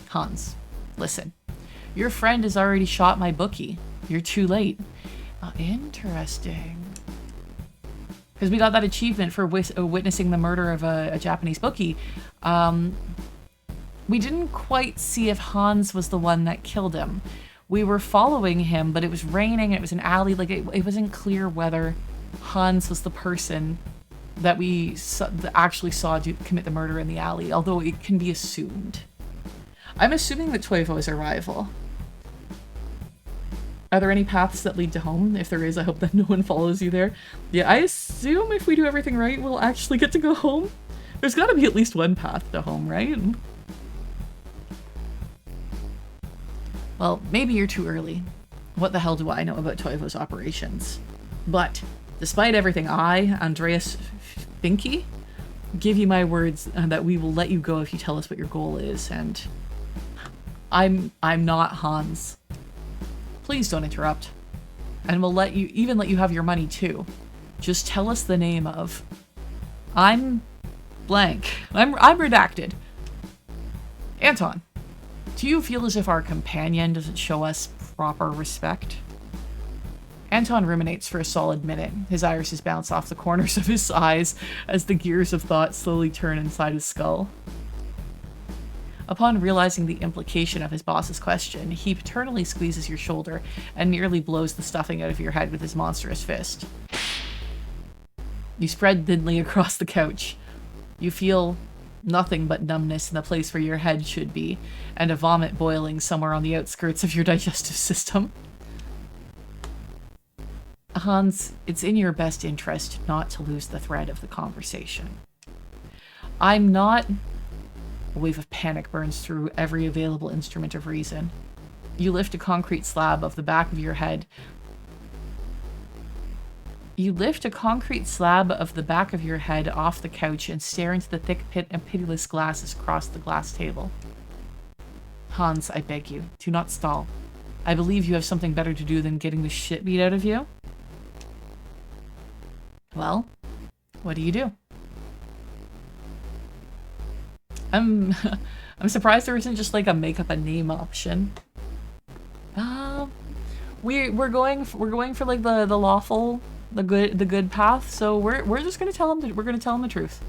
Hans, listen. Your friend has already shot my bookie. You're too late. Interesting. Because we got that achievement for witnessing the murder of a Japanese bookie. We didn't quite see if Hans was the one that killed him. We were following him, but it was raining and it was an alley. Like, it wasn't clear whether Hans was the person that we actually saw commit the murder in the alley, although it can be assumed. I'm assuming that Toivo is a rival. Are there any paths that lead to home? If there is, I hope that no one follows you there. Yeah, I assume if we do everything right, we'll actually get to go home. There's gotta be at least one path to home, right? Well, maybe you're too early. What the hell do I know about Toivo's operations? But, despite everything, I, Andreas Finke, give you my words that we will let you go if you tell us what your goal is, and I'm not Hans. Please don't interrupt. And we'll let you have your money too. Just tell us the name of... I'm blank. I'm redacted. Anton, do you feel as if our companion doesn't show us proper respect? Anton ruminates for a solid minute. His irises bounce off the corners of his eyes as the gears of thought slowly turn inside his skull. Upon realizing the implication of his boss's question, he paternally squeezes your shoulder and nearly blows the stuffing out of your head with his monstrous fist. You spread thinly across the couch. You feel nothing but numbness in the place where your head should be, and a vomit boiling somewhere on the outskirts of your digestive system. Hans, it's in your best interest not to lose the thread of the conversation. I'm not... A wave of panic burns through every available instrument of reason. You lift a concrete slab of the back of your head. You lift a concrete slab of the back of your head off the couch and stare into the thick pit and pitiless glasses across the glass table. Hans, I beg you, do not stall. I believe you have something better to do than getting the shit beat out of you. Well, what do you do? I'm surprised there isn't just like a make up a name option. We're going for like the lawful, the good path. So we're just gonna tell him we're gonna tell him the truth.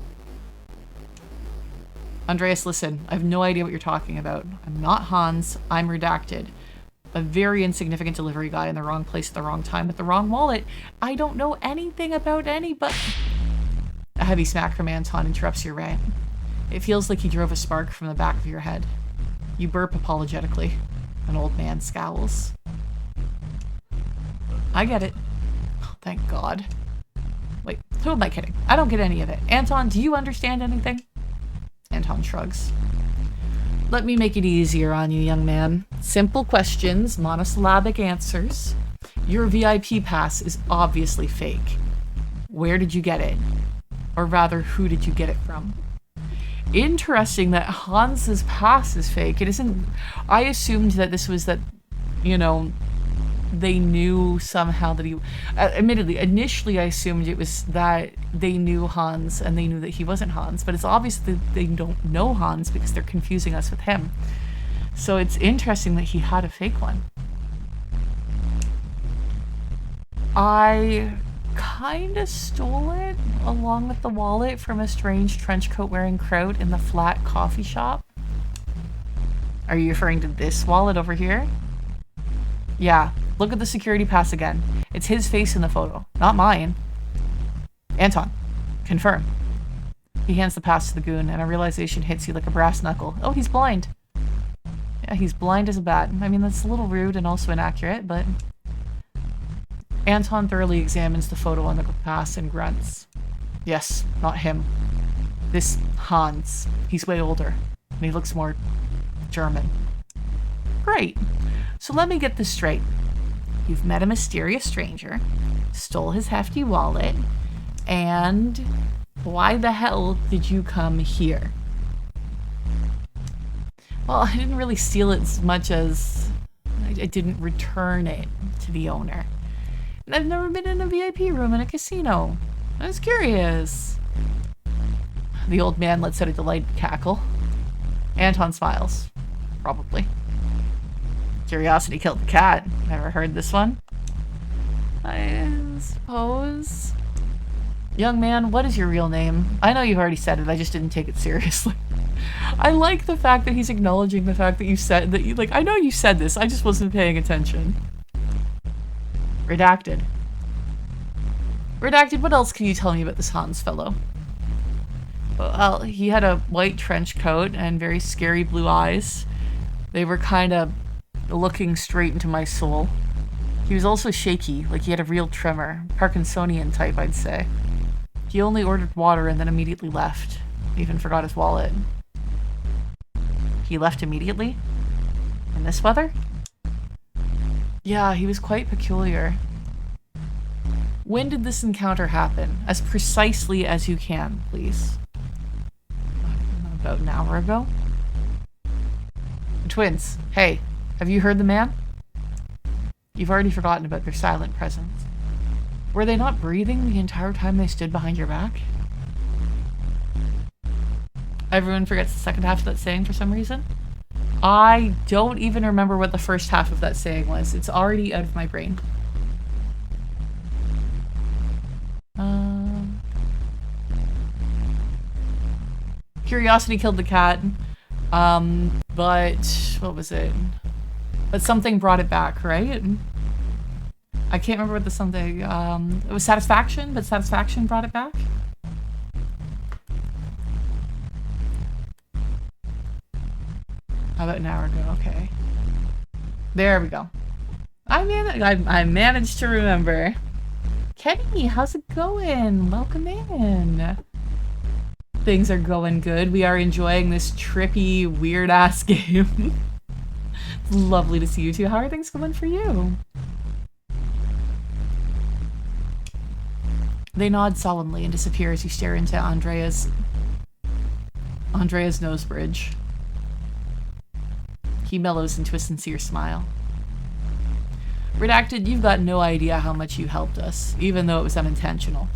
Andreas, listen. I have no idea what you're talking about. I'm not Hans. I'm redacted. A very insignificant delivery guy in the wrong place at the wrong time with the wrong wallet. I don't know anything about anybody. A heavy smack from Anton interrupts your rant. It feels like he drove a spark from the back of your head. You burp apologetically. An old man scowls. I get it. Oh, thank God. Wait, who am I kidding? I don't get any of it. Anton, do you understand anything? Anton shrugs. Let me make it easier on you, young man. Simple questions, monosyllabic answers. Your VIP pass is obviously fake. Where did you get it? Or rather, who did you get it from? Interesting that Hans's pass is fake. It isn't... I assumed that this was that, you know, they knew somehow that he... admittedly, initially I assumed it was that they knew Hans and they knew that he wasn't Hans, but it's obvious that they don't know Hans because they're confusing us with him. So it's interesting that he had a fake one. I kinda stole it along with the wallet from a strange trench coat wearing kraut in the flat coffee shop. Are you referring to this wallet over here? Yeah, look at the security pass again. It's his face in the photo, not mine. Anton, confirm. He hands the pass to the goon and a realization hits you like a brass knuckle. Oh, he's blind. Yeah, he's blind as a bat. I mean, that's a little rude and also inaccurate, but... Anton thoroughly examines the photo on the pass and grunts. Yes, not him. This Hans. He's way older, and he looks more German. Great. So let me get this straight. You've met a mysterious stranger, stole his hefty wallet, and why the hell did you come here? Well, I didn't really steal it as much as I didn't return it to the owner. And I've never been in a VIP room in a casino. I was curious. The old man lets out a delighted cackle. Anton smiles. Probably. Curiosity killed the cat. Never heard this one? I suppose. Young man, what is your real name? I know you've already said it, I just didn't take it seriously. I like the fact that he's acknowledging the fact that you said that you, like, I know you said this, I just wasn't paying attention. Redacted. Redacted, what else can you tell me about this Hans fellow? Well, he had a white trench coat and very scary blue eyes. They were kind of looking straight into my soul. He was also shaky, like he had a real tremor. Parkinsonian type, I'd say. He only ordered water and then immediately left. Even forgot his wallet. He left immediately? In this weather? Yeah, he was quite peculiar. When did this encounter happen? As precisely as you can, please. About an hour ago? The twins, hey, have you heard the man? You've already forgotten about their silent presence. Were they not breathing the entire time they stood behind your back? Everyone forgets the second half of that saying for some reason. I don't even remember what the first half of that saying was. It's already out of my brain. Curiosity killed the cat. But what was it? But something brought it back, right? I can't remember what the something, it was satisfaction, but satisfaction brought it back? About an hour ago, okay. There we go. I managed to remember. Kenny, how's it going? Welcome in. Things are going good. We are enjoying this trippy, weird-ass game. It's lovely to see you two. How are things going for you? They nod solemnly and disappear as you stare into Andrea's nose bridge. He mellows into a sincere smile. Redacted, you've got no idea how much you helped us, even though it was unintentional.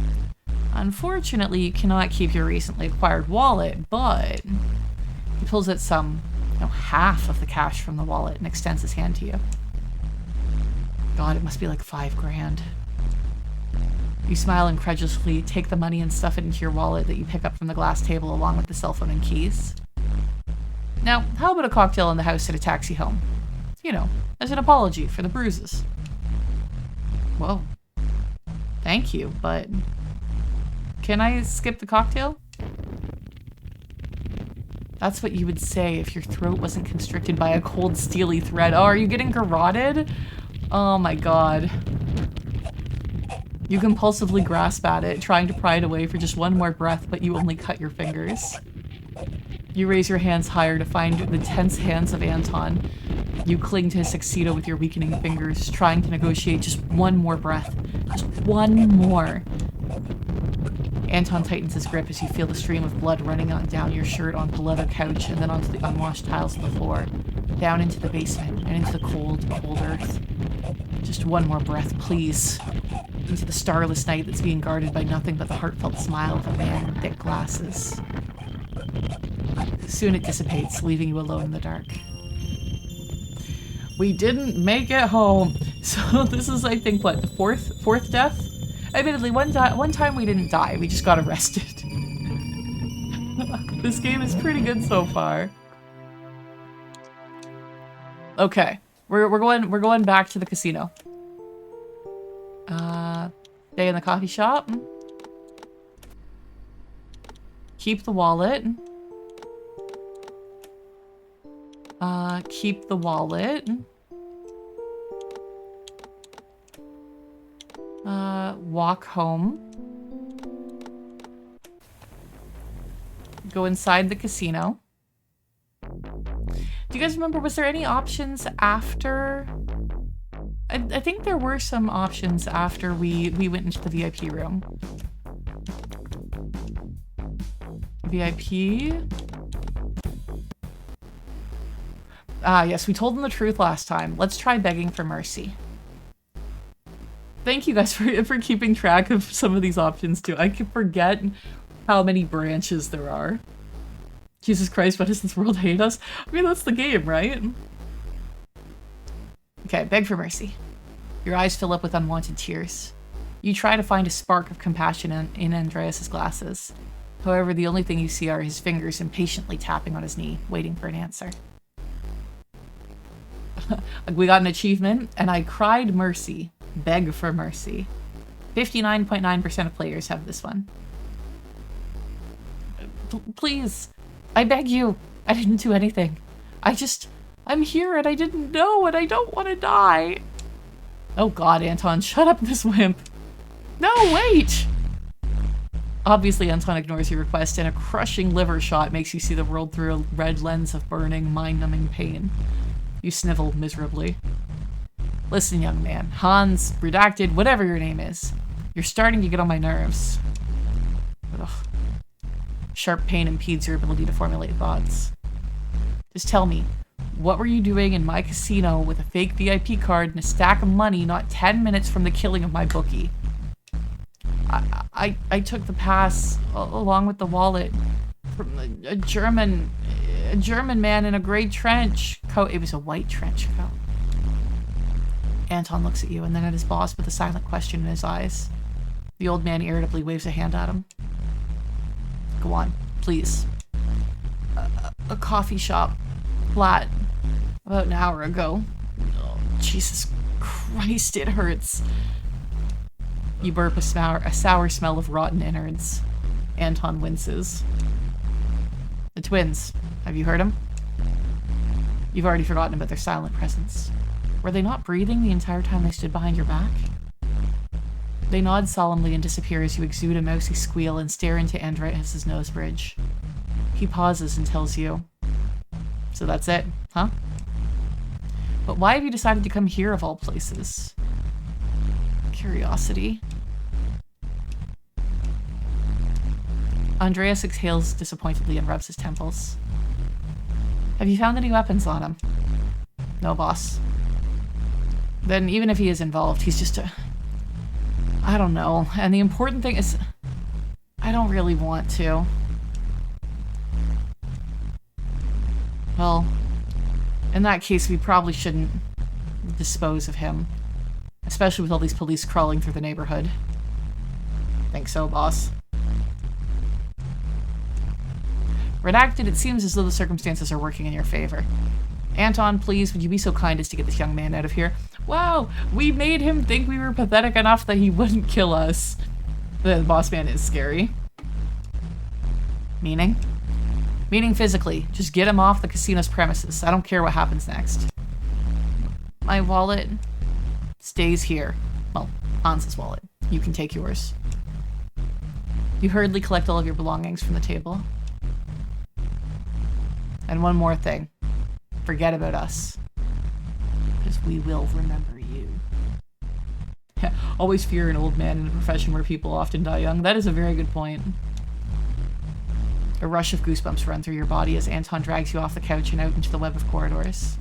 Unfortunately, you cannot keep your recently acquired wallet, but... He pulls out some, half of the cash from the wallet and extends his hand to you. God, it must be like $5 grand. You smile incredulously, take the money and stuff it into your wallet that you pick up from the glass table along with the cell phone and keys. Now, how about a cocktail in the house and a taxi home? You know, as an apology for the bruises. Whoa. Thank you, but... Can I skip the cocktail? That's what you would say if your throat wasn't constricted by a cold, steely thread. Oh, are you getting garroted? Oh my god. You compulsively grasp at it, trying to pry it away for just one more breath, but you only cut your fingers. You raise your hands higher to find the tense hands of Anton. You cling to his tuxedo with your weakening fingers, trying to negotiate just one more breath. Just one more. Anton tightens his grip as you feel the stream of blood running down your shirt onto the leather couch and then onto the unwashed tiles of the floor, down into the basement and into the cold, cold earth. Just one more breath, please. Into the starless night that's being guarded by nothing but the heartfelt smile of a man in thick glasses. Soon it dissipates, leaving you alone in the dark. We didn't make it home. So this is, I think, what, the fourth death? Admittedly, one time we didn't die. We just got arrested. This game is pretty good so far. Okay, we're going back to the casino. Stay in the coffee shop. Keep the wallet. Keep the wallet. Walk home. Go inside the casino. Do you guys remember, was there any options after? I think there were some options after we went into the VIP room. VIP. Ah, yes, we told them the truth last time. Let's try begging for mercy. Thank you guys for keeping track of some of these options too. I can forget how many branches there are. Jesus Christ, why does this world hate us? I mean, that's the game, right? Okay, beg for mercy. Your eyes fill up with unwanted tears. You try to find a spark of compassion in Andreas's glasses. However, the only thing you see are his fingers impatiently tapping on his knee, waiting for an answer. We got an achievement, and I cried mercy. Beg for mercy. 59.9% of players have this one. Please, I beg you. I didn't do anything. I'm here and I didn't know and I don't want to die. Oh god, Anton, shut up this wimp. No, wait! Obviously, Anton ignores your request, and a crushing liver shot makes you see the world through a red lens of burning, mind-numbing pain. You snivel miserably. Listen, young man. Hans, redacted, whatever your name is. You're starting to get on my nerves. Ugh. Sharp pain impedes your ability to formulate thoughts. Just tell me, what were you doing in my casino with a fake VIP card and a stack of money not 10 minutes from the killing of my bookie? I took the pass along with the wallet from a German man in a gray trench coat. It was a white trench coat. Anton looks at you and then at his boss with a silent question in his eyes. The old man irritably waves a hand at him. Go on, please. A coffee shop. Flat. About an hour ago. Oh, Jesus Christ, it hurts. You burp a sour smell of rotten innards. Anton winces. The twins. Have you heard them? You've already forgotten about their silent presence. Were they not breathing the entire time they stood behind your back? They nod solemnly and disappear as you exude a mousy squeal and stare into Andreas' nose bridge. He pauses and tells you, so that's it, huh? But why have you decided to come here of all places? Curiosity. Andreas exhales disappointedly and rubs his temples. Have you found any weapons on him? No, boss. Then even if he is involved, he's just a... I don't know. And the important thing is... I don't really want to. Well, in that case, we probably shouldn't dispose of him. Especially with all these police crawling through the neighborhood. Think so, boss? Redacted, it seems as though the circumstances are working in your favor. Anton, please, would you be so kind as to get this young man out of here? Wow, we made him think we were pathetic enough that he wouldn't kill us. The boss man is scary. Meaning? Meaning physically. Just get him off the casino's premises. I don't care what happens next. My wallet stays here. Well, Hans's wallet. You can take yours. You hurriedly collect all of your belongings from the table. And one more thing. Forget about us. Because we will remember you. Always fear an old man in a profession where people often die young. That is a very good point. A rush of goosebumps run through your body as Anton drags you off the couch and out into the web of corridors.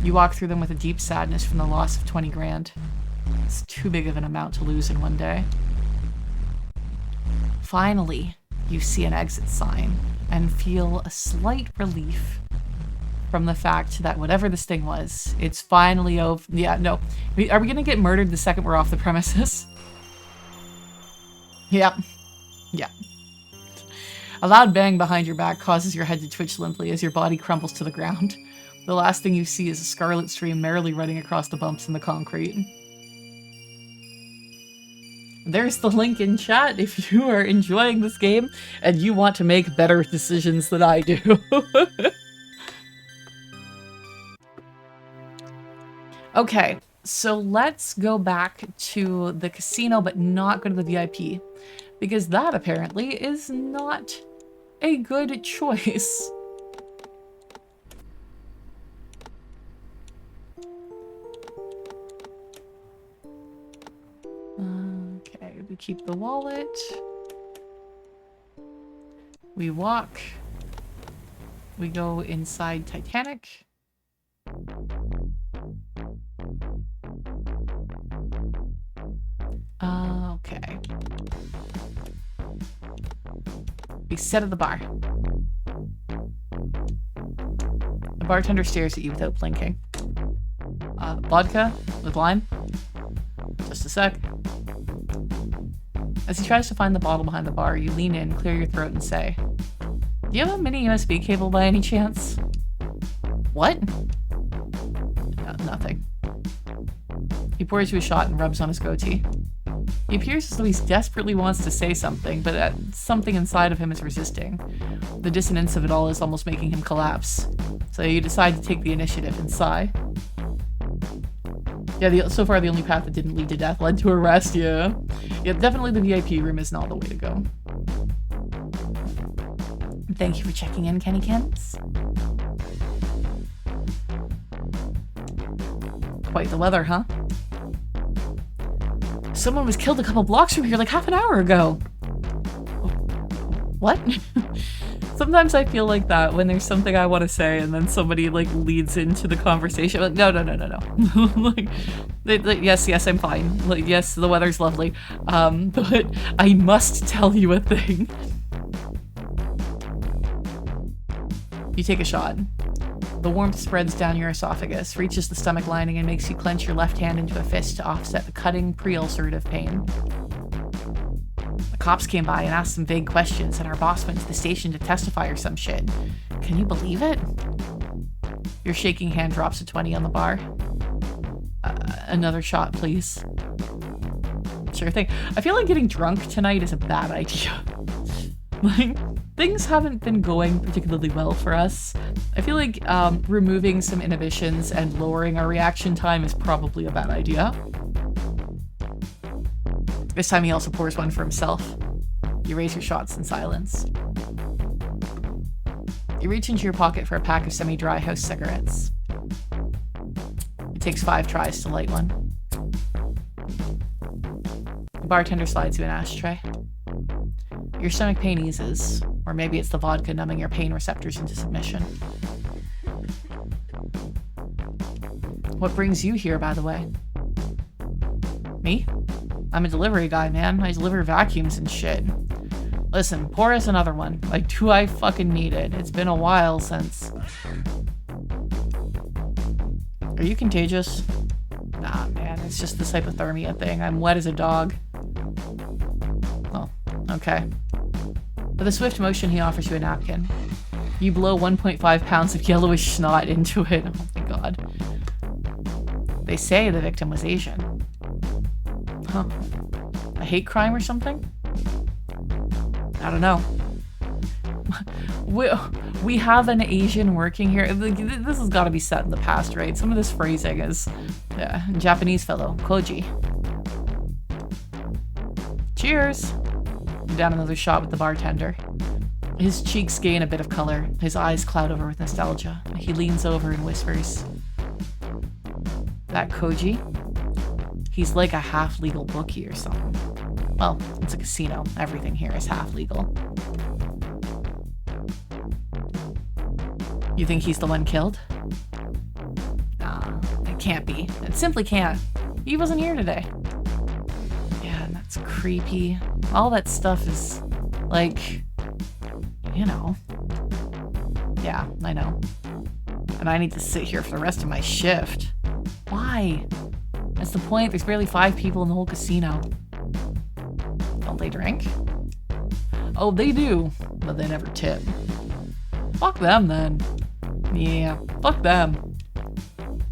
You walk through them with a deep sadness from the loss of 20 grand. It's too big of an amount to lose in one day. Finally, you see an exit sign and feel a slight relief from the fact that whatever this thing was, it's finally over. Yeah, no. Are we gonna get murdered the second we're off the premises? Yep. Yeah. A loud bang behind your back causes your head to twitch limply as your body crumbles to the ground. The last thing you see is a scarlet stream merrily running across the bumps in the concrete. There's the link in chat if you are enjoying this game and you want to make better decisions than I do. Okay, so let's go back to the casino but not go to the VIP. Because that apparently is not a good choice. Okay, we keep the wallet. We walk. We go inside Titanic. Okay. We sit at the bar. The bartender stares at you without blinking. Vodka with lime? Just a sec. As he tries to find the bottle behind the bar, you lean in, clear your throat, and say, "Do you have a mini USB cable by any chance?" What? No, nothing. He pours you a shot and rubs on his goatee. He appears as though he desperately wants to say something, but something inside of him is resisting. The dissonance of it all is almost making him collapse. So you decide to take the initiative and sigh. Yeah, so far the only path that didn't lead to death led to arrest, yeah. Yeah, definitely the VIP room is not the way to go. Thank you for checking in, Kenny Kens. Quite the weather, huh? Someone was killed a couple blocks from here like half an hour ago. What? Sometimes I feel like that when there's something I want to say and then somebody like leads into the conversation. Like, no. like, yes, I'm fine. Like, yes, the weather's lovely. But I must tell you a thing. You take a shot. The warmth spreads down your esophagus, reaches the stomach lining, and makes you clench your left hand into a fist to offset the cutting, pre-ulcerative pain. The cops came by and asked some vague questions, and our boss went to the station to testify or some shit. Can you believe it? Your shaking hand drops a 20 on the bar. Another shot, please. Sure thing. I feel like getting drunk tonight is a bad idea. Like, things haven't been going particularly well for us. I feel like removing some inhibitions and lowering our reaction time is probably a bad idea. This time he also pours one for himself. You raise your shots in silence. You reach into your pocket for a pack of semi-dry house cigarettes. It takes 5 tries to light one. The bartender slides you an ashtray. Your stomach pain eases, or maybe it's the vodka numbing your pain receptors into submission. What brings you here, by the way? Me? I'm a delivery guy, man. I deliver vacuums and shit. Listen, pour us another one. Like, do I fucking need it? It's been a while since... Are you contagious? Nah, man. It's just this hypothermia thing. I'm wet as a dog. Oh, okay. With a swift motion, he offers you a napkin. You blow 1.5 pounds of yellowish snot into it. Oh my god. They say the victim was Asian. Huh. A hate crime or something? I don't know. We have an Asian working here. This has got to be set in the past, right? Some of this phrasing is Japanese fellow, Koji. Cheers! Down another shot with the bartender. His cheeks gain a bit of color. His eyes cloud over with nostalgia. He leans over and whispers, "That Koji? He's like a half-legal bookie or something. Well, it's a casino. Everything here is half-legal." You think he's the one killed? Nah, it can't be. It simply can't. He wasn't here today. Yeah, and that's creepy. All that stuff is, like, you know. Yeah, I know. And I need to sit here for the rest of my shift. Why? That's the point. There's barely 5 people in the whole casino. Don't they drink? Oh, they do, but they never tip. Fuck them, then. Yeah, fuck them.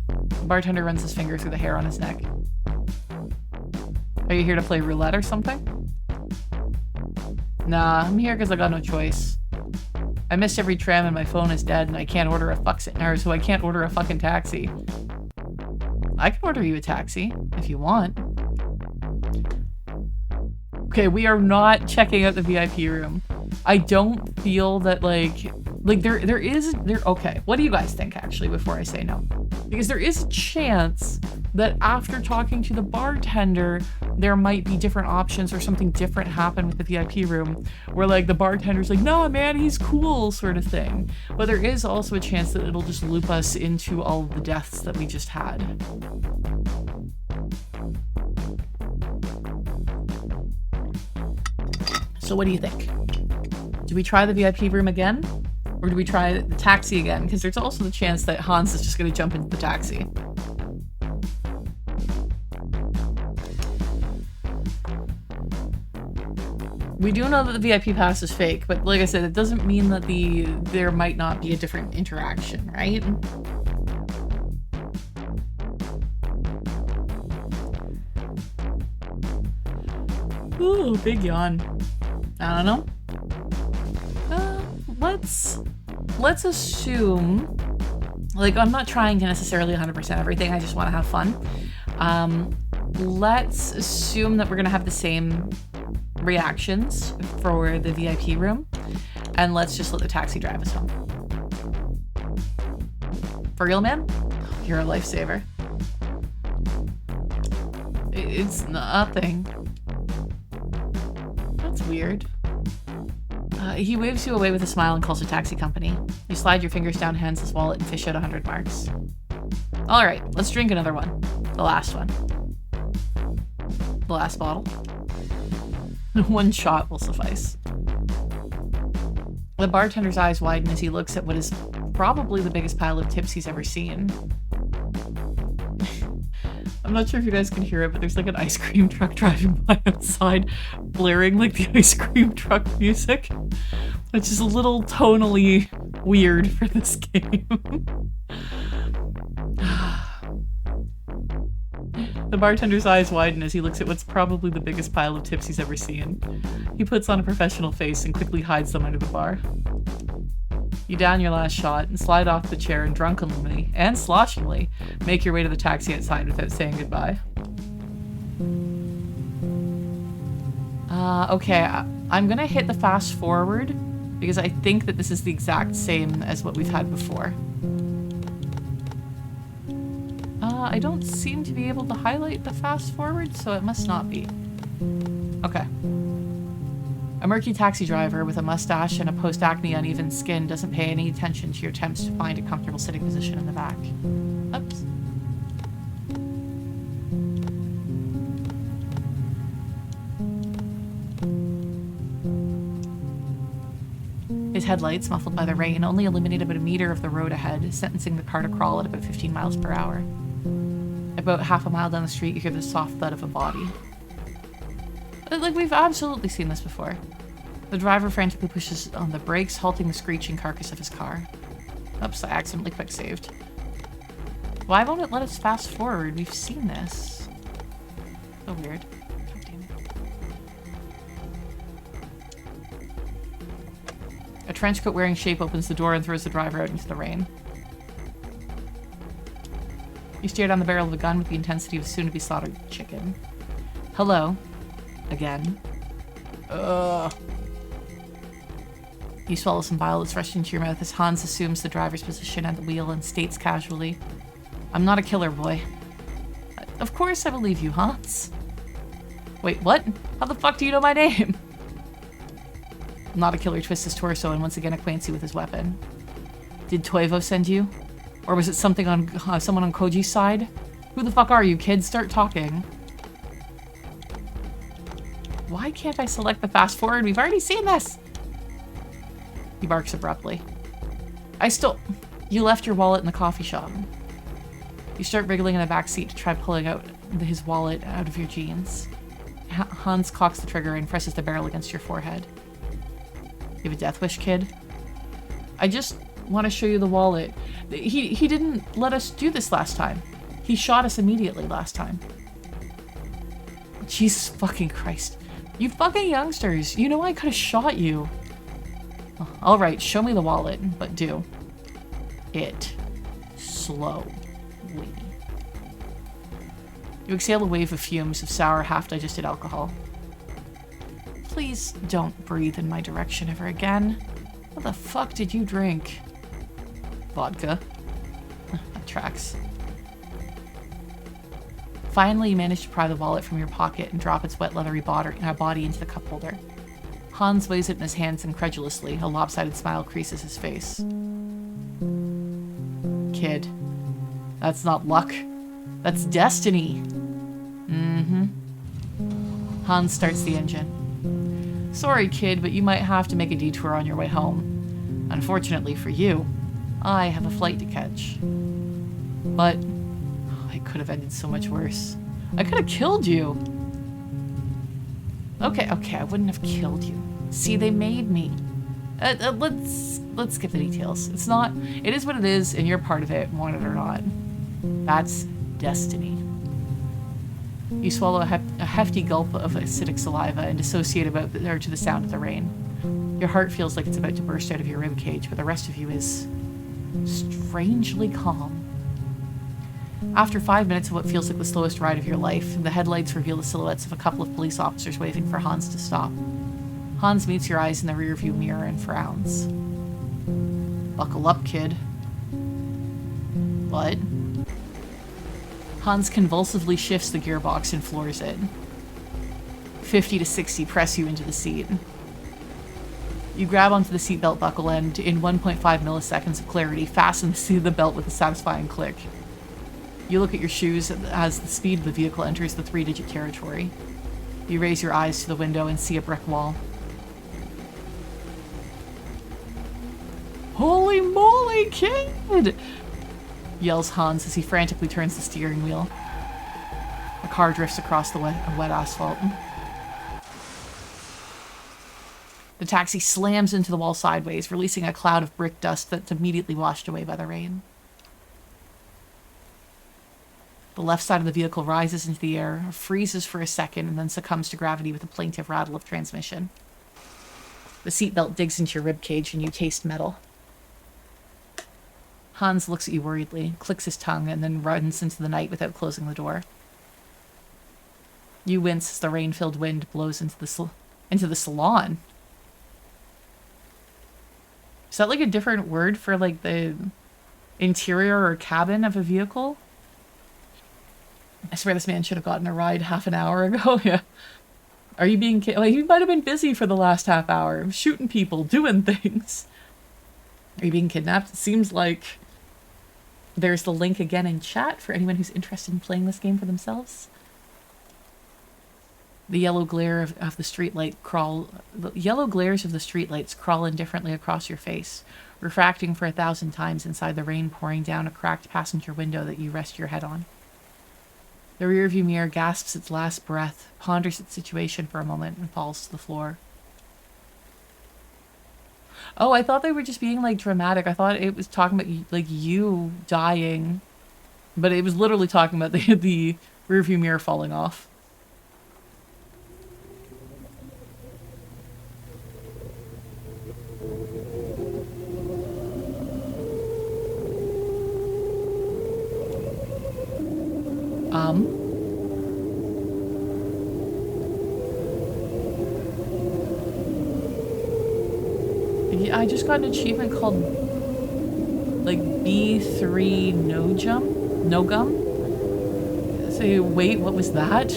The bartender runs his finger through the hair on his neck. Are you here to play roulette or something? Nah, I'm here because I got no choice. I missed every tram and my phone is dead and I can't order so I can't order a fucking taxi. I can order you a taxi if you want. Okay, we are not checking out the VIP room. I don't feel that like okay, what do you guys think actually before I say no? Because there is a chance that after talking to the bartender, there might be different options or something different happen with the VIP room where like the bartender's like, "No, man, he's cool," sort of thing. But there is also a chance that it'll just loop us into all of the deaths that we just had. So what do you think? Do we try the VIP room again? Or do we try the taxi again? Because there's also the chance that Hans is just going to jump into the taxi. We do know that the VIP pass is fake, but like I said, it doesn't mean that there might not be a different interaction, right? Ooh, big yawn. I don't know. Let's assume, like, I'm not trying to necessarily 100% everything, I just want to have fun. Let's assume that we're gonna have the same reactions for the VIP room, and let's just let the taxi drive us home. For real, man? You're a lifesaver. It's nothing. That's weird. He waves you away with a smile and calls a taxi company. You slide your fingers down, hands his wallet, and fish out 100 marks. Alright, let's drink another one. The last one. The last bottle. One shot will suffice. The bartender's eyes widen as he looks at what is probably the biggest pile of tips he's ever seen. I'm not sure if you guys can hear it, but there's like an ice cream truck driving by outside, blaring like the ice cream truck music, which is a little tonally weird for this game. The bartender's eyes widen as he looks at what's probably the biggest pile of tips he's ever seen. He puts on a professional face and quickly hides them under the bar. You down your last shot and slide off the chair and drunkenly and sloshingly make your way to the taxi outside without saying goodbye. Okay, I'm gonna hit the fast forward because I think that this is the exact same as what we've had before. I don't seem to be able to highlight the fast forward, so it must not be. Okay. A murky taxi driver with a mustache and a post-acne uneven skin doesn't pay any attention to your attempts to find a comfortable sitting position in the back. Oops. His headlights, muffled by the rain, only illuminate about a meter of the road ahead, sentencing the car to crawl at about 15 miles per hour. About half a mile down the street, you hear the soft thud of a body. Like, we've absolutely seen this before. The driver frantically pushes on the brakes, halting the screeching carcass of his car. Oops, I accidentally quick saved. Why won't it let us fast forward? We've seen this. So weird. God damn it. A trench coat wearing shape opens the door and throws the driver out into the rain. You stare down the barrel of a gun with the intensity of a soon-to-be slaughtered chicken. Hello. Again. Ugh. You swallow some bile that's rushed into your mouth as Hans assumes the driver's position at the wheel and states casually, "I'm not a killer, boy." Of course I believe you, Hans. Wait, what? How the fuck do you know my name? Not a killer twists his torso and once again acquaints you with his weapon. Did Toivo send you? Or was it something on someone on Koji's side? Who the fuck are you, kid? Start talking. Why can't I select the fast forward? We've already seen this! He barks abruptly. You left your wallet in the coffee shop. You start wriggling in the back seat to try pulling out his wallet out of your jeans. Hans cocks the trigger and presses the barrel against your forehead. You have a death wish, kid? I just want to show you the wallet. He didn't let us do this last time. He shot us immediately last time. Jesus fucking Christ. You fucking youngsters. You know I could have shot you. Alright, show me the wallet, but do it slowly. You exhale a wave of fumes of sour, half-digested alcohol. Please don't breathe in my direction ever again. What the fuck did you drink? Vodka. That tracks. Finally, you manage to pry the wallet from your pocket and drop its wet, leathery body into the cup holder. Hans weighs it in his hands incredulously. A lopsided smile creases his face. Kid, that's not luck. That's destiny. Hans starts the engine. Sorry, kid, but you might have to make a detour on your way home. Unfortunately for you, I have a flight to catch. But it could have ended so much worse. I could have killed you. Okay, I wouldn't have killed you. See, they made me. Let's skip the details. It is what it is, and you're part of it, want it or not. That's destiny. You swallow a hefty gulp of acidic saliva and dissociate about there to the sound of the rain. Your heart feels like it's about to burst out of your ribcage, but the rest of you is strangely calm. After 5 minutes of what feels like the slowest ride of your life, the headlights reveal the silhouettes of a couple of police officers waving for Hans to stop. Hans meets your eyes in the rearview mirror and frowns. Buckle up, kid. What? Hans convulsively shifts the gearbox and floors it. 50 to 60 press you into the seat. You grab onto the seatbelt buckle and, in 1.5 milliseconds of clarity, fasten the belt with a satisfying click. You look at your shoes as the speed of the vehicle enters the 3-digit territory. You raise your eyes to the window and see a brick wall. Holy moly, kid! Yells Hans as he frantically turns the steering wheel. A car drifts across the wet asphalt. The taxi slams into the wall sideways, releasing a cloud of brick dust that's immediately washed away by the rain. The left side of the vehicle rises into the air, freezes for a second, and then succumbs to gravity with a plaintive rattle of transmission. The seatbelt digs into your ribcage and you taste metal. Hans looks at you worriedly, clicks his tongue, and then runs into the night without closing the door. You wince as the rain-filled wind blows into the salon. Is that like a different word for like the interior or cabin of a vehicle? I swear this man should have gotten a ride half an hour ago. Yeah. Are you being like, he might have been busy for the last half hour, shooting people, doing things. Are you being kidnapped? It seems like there's the link again in chat for anyone who's interested in playing this game for themselves. The yellow glare of the the yellow glares of the streetlights crawl indifferently across your face, refracting for 1,000 times inside the rain pouring down a cracked passenger window that you rest your head on. The rearview mirror gasps its last breath, ponders its situation for a moment, and falls to the floor. Oh, I thought they were just being, like, dramatic. I thought it was talking about, like, you dying. But it was literally talking about the rearview mirror falling off. I just got an achievement called, like, B3 No Gum. So, wait, what was that?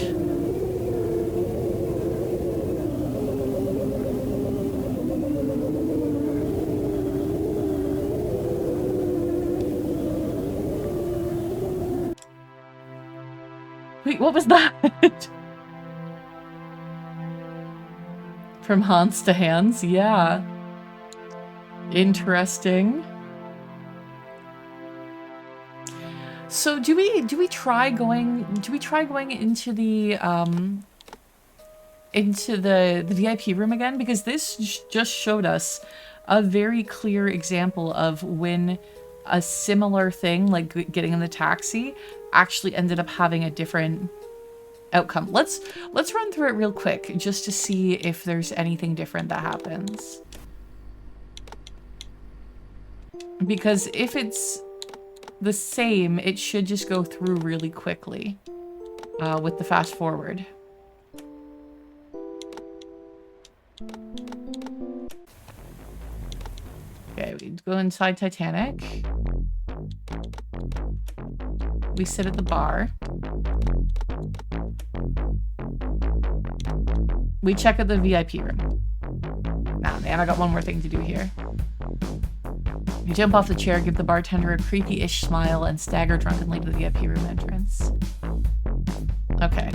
Wait, what was that? From Hans to Hans? Yeah. Interesting. So do we try going into the VIP room again? Because this just showed us a very clear example of when a similar thing, like getting in the taxi, actually ended up having a different outcome. Let's run through it real quick just to see if there's anything different that happens. Because if it's the same, it should just go through really quickly with the fast forward. Okay, we go inside Titanic. We sit at the bar. We check out the VIP room. Ah, man, I got one more thing to do here. You jump off the chair, give the bartender a creepy-ish smile, and stagger drunkenly to the VIP room entrance. Okay.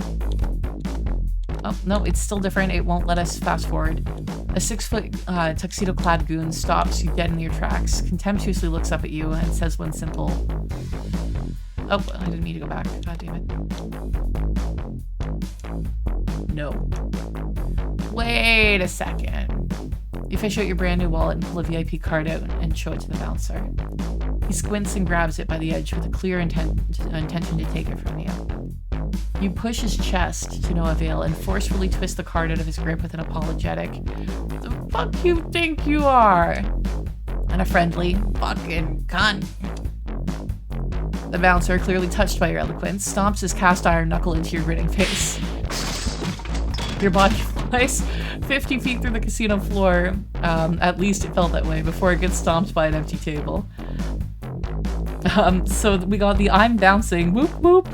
Oh, no, it's still different. It won't let us fast forward. A 6-foot tuxedo-clad goon stops you dead in your tracks, contemptuously looks up at you, and says one simple... Oh, I didn't mean to go back. God damn it. No. Wait a second. You fish out your brand new wallet and pull a VIP card out and show it to the bouncer. He squints and grabs it by the edge with a clear intention to take it from you. You push his chest to no avail and forcefully twist the card out of his grip with an apologetic, "The fuck you think you are?" And a friendly, "Fucking cunt." The bouncer, clearly touched by your eloquence, stomps his cast iron knuckle into your grinning face. Your body flies 50 feet through the casino floor, at least it felt that way, before it gets stomped by an empty table. So we got the "I'm bouncing, whoop whoop"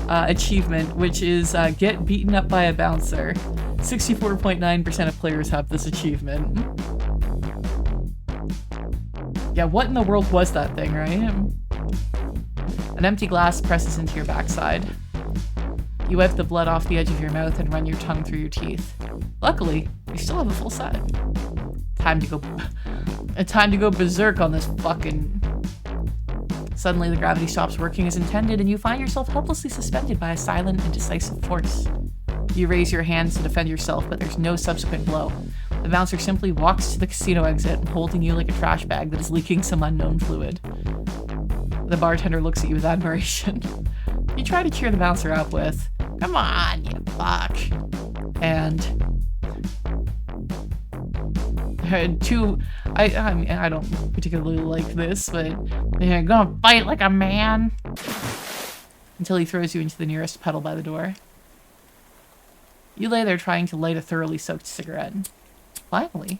achievement, which is get beaten up by a bouncer. 64.9% of players have this achievement. Yeah, what in the world was that thing, right? An empty glass presses into your backside. You wipe the blood off the edge of your mouth and run your tongue through your teeth. Luckily, you still have a full set. Time to go berserk on this fucking... Suddenly, the gravity stops working as intended, and you find yourself helplessly suspended by a silent and decisive force. You raise your hands to defend yourself, but there's no subsequent blow. The bouncer simply walks to the casino exit, holding you like a trash bag that is leaking some unknown fluid. The bartender looks at you with admiration. You try to cheer the bouncer up with, "Come on, you fuck." I don't particularly like this, but you're gonna fight like a man. Until he throws you into the nearest puddle by the door. You lay there trying to light a thoroughly soaked cigarette. Finally,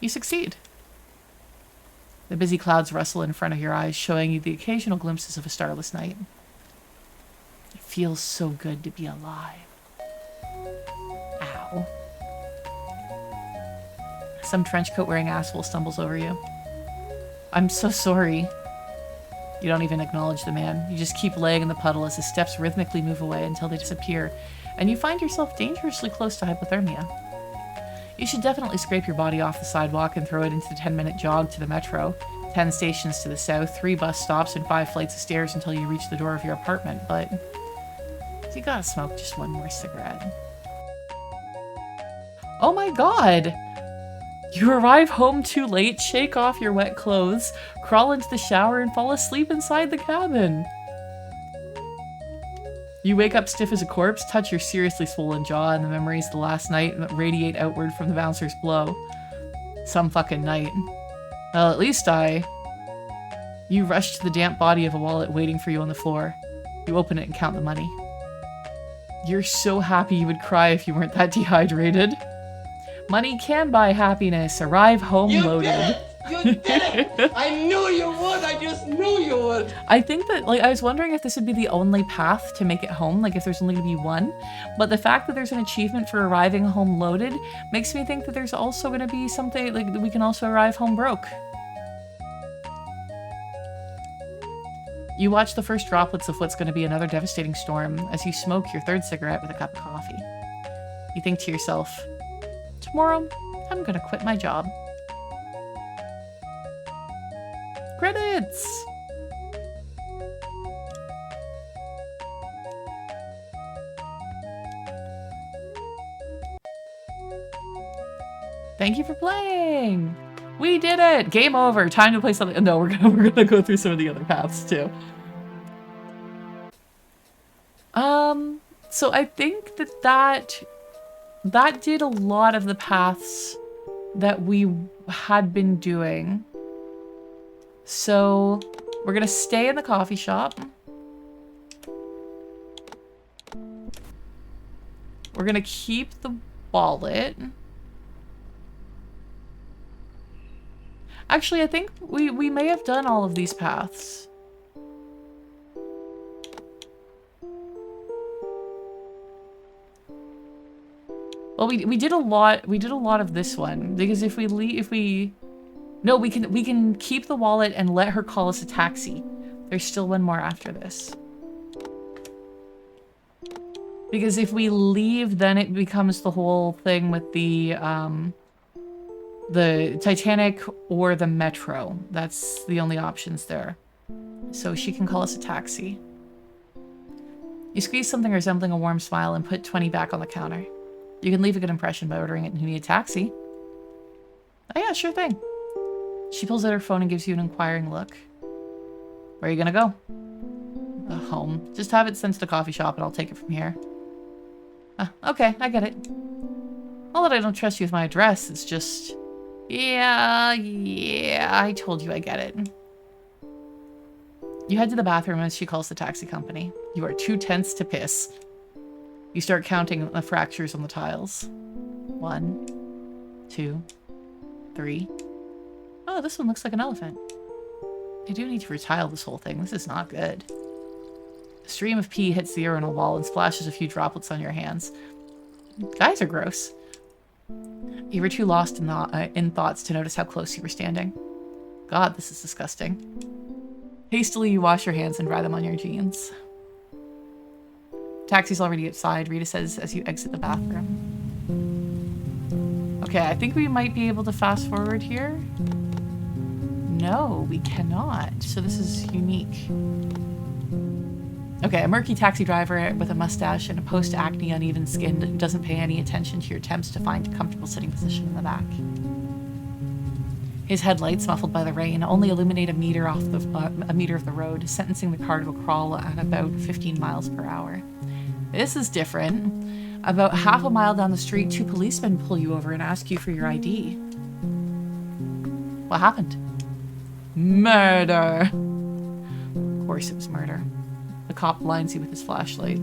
you succeed. The busy clouds rustle in front of your eyes, showing you the occasional glimpses of a starless night. It feels so good to be alive. Ow. Some trenchcoat-wearing asshole stumbles over you. "I'm so sorry." You don't even acknowledge the man. You just keep laying in the puddle as his steps rhythmically move away until they disappear, and you find yourself dangerously close to hypothermia. You should definitely scrape your body off the sidewalk and throw it into the 10-minute jog to the metro. 10 stations to the south, 3 bus stops, and 5 flights of stairs until you reach the door of your apartment, but you gotta smoke just one more cigarette. Oh my god! You arrive home too late, shake off your wet clothes, crawl into the shower, and fall asleep inside the cabin. You wake up stiff as a corpse, touch your seriously swollen jaw, and the memories of the last night radiate outward from the bouncer's blow. Some fucking night. Well, at least You rush to the damp body of a wallet waiting for you on the floor. You open it and count the money. You're so happy you would cry if you weren't that dehydrated. Money can buy happiness. Arrive home loaded. You did it! I knew you would! I just knew you would! I think that, I was wondering if this would be the only path to make it home, if there's only going to be one. But the fact that there's an achievement for arriving home loaded makes me think that there's also going to be something, that we can also arrive home broke. You watch the first droplets of what's going to be another devastating storm as you smoke your 3rd cigarette with a cup of coffee. You think to yourself, tomorrow, I'm going to quit my job. Credits! Thank you for playing! We did it! Game over! Time to play something- No, we're gonna go through some of the other paths, too. So I think that did a lot of the paths that we had been doing. So we're gonna stay in the coffee shop. We're gonna keep the wallet. Actually, I think we may have done all of these paths. Well, we did a lot of this one because if we leave, no, we can keep the wallet and let her call us a taxi. There's still one more after this. Because if we leave, then it becomes the whole thing with the Titanic or the Metro. That's the only options there. So she can call us a taxi. You squeeze something resembling a warm smile and put 20 back on the counter. You can leave a good impression by ordering it and you need a taxi. Oh yeah, sure thing. She pulls out her phone and gives you an inquiring look. Where are you gonna go? home. Just have it sent to the coffee shop and I'll take it from here. Okay, I get it. Not that I don't trust you with my address, it's just... Yeah, I told you I get it. You head to the bathroom as she calls the taxi company. You are too tense to piss. You start counting the fractures on the tiles. 1, 2, 3. Oh, this one looks like an elephant. I do need to retile this whole thing. This is not good. A stream of pee hits the urinal wall and splashes a few droplets on your hands. Guys are gross. You were too lost in thoughts to notice how close you were standing. God, this is disgusting. Hastily, you wash your hands and dry them on your jeans. Taxi's already outside, Rita says as you exit the bathroom. Okay, I think we might be able to fast forward here. No, we cannot. So this is unique. Okay, a murky taxi driver with a mustache and a post-acne uneven skin doesn't pay any attention to your attempts to find a comfortable sitting position in the back. His headlights, muffled by the rain, only illuminate a meter of the road, sentencing the car to a crawl at about 15 miles per hour. This is different. About half a mile down the street, 2 policemen pull you over and ask you for your ID. What happened? Murder! Of course it was murder. The cop blinds you with his flashlight.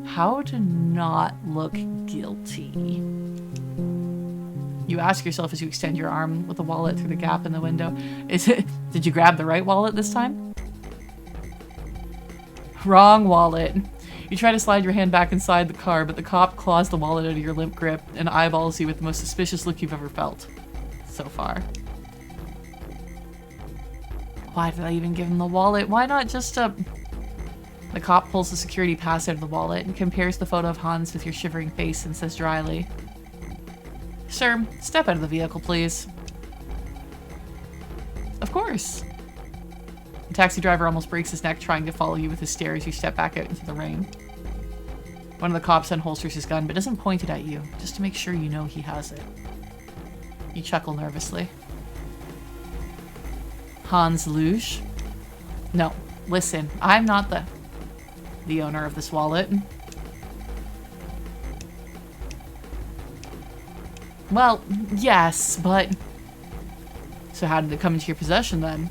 How to not look guilty? You ask yourself as you extend your arm with the wallet through the gap in the window. Did you grab the right wallet this time? Wrong wallet. You try to slide your hand back inside the car, but the cop claws the wallet out of your limp grip and eyeballs you with the most suspicious look you've ever felt. So far. Why did I even give him the wallet? Why not just The cop pulls the security pass out of the wallet and compares the photo of Hans with your shivering face and says dryly, "Sir, step out of the vehicle, please." Of course. The taxi driver almost breaks his neck trying to follow you with his stare as you step back out into the rain. One of the cops unholsters his gun but doesn't point it at you, just to make sure you know he has it. You chuckle nervously. Hans Luge? No, listen, I'm not the owner of this wallet. Well, yes, but... So how did it come into your possession then?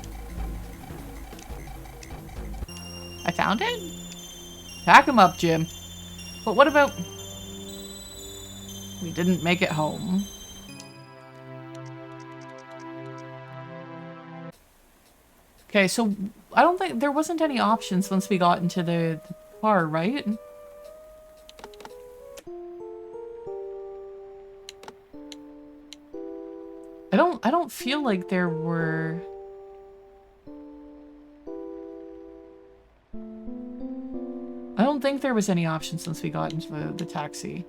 I found it? Pack him up, Jim. But what about... We didn't make it home. Okay, so I don't think... There wasn't any options once we got into the car, right? I don't feel like there were... I don't think there was any option since we got into the taxi.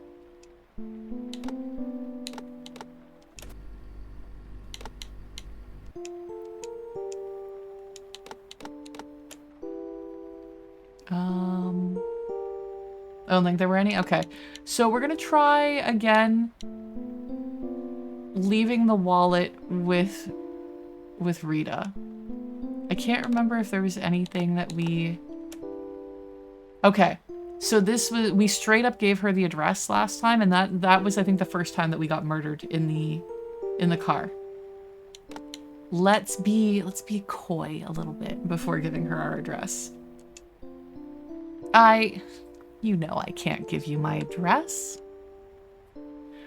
I don't think there were any. Okay, so we're gonna try again leaving the wallet with Rita. I can't remember if there was anything that we... Okay, so this was... We straight up gave her the address last time, and that was, I think, the first time that we got murdered in the car. Let's be coy a little bit before giving her our address. You know I can't give you my address.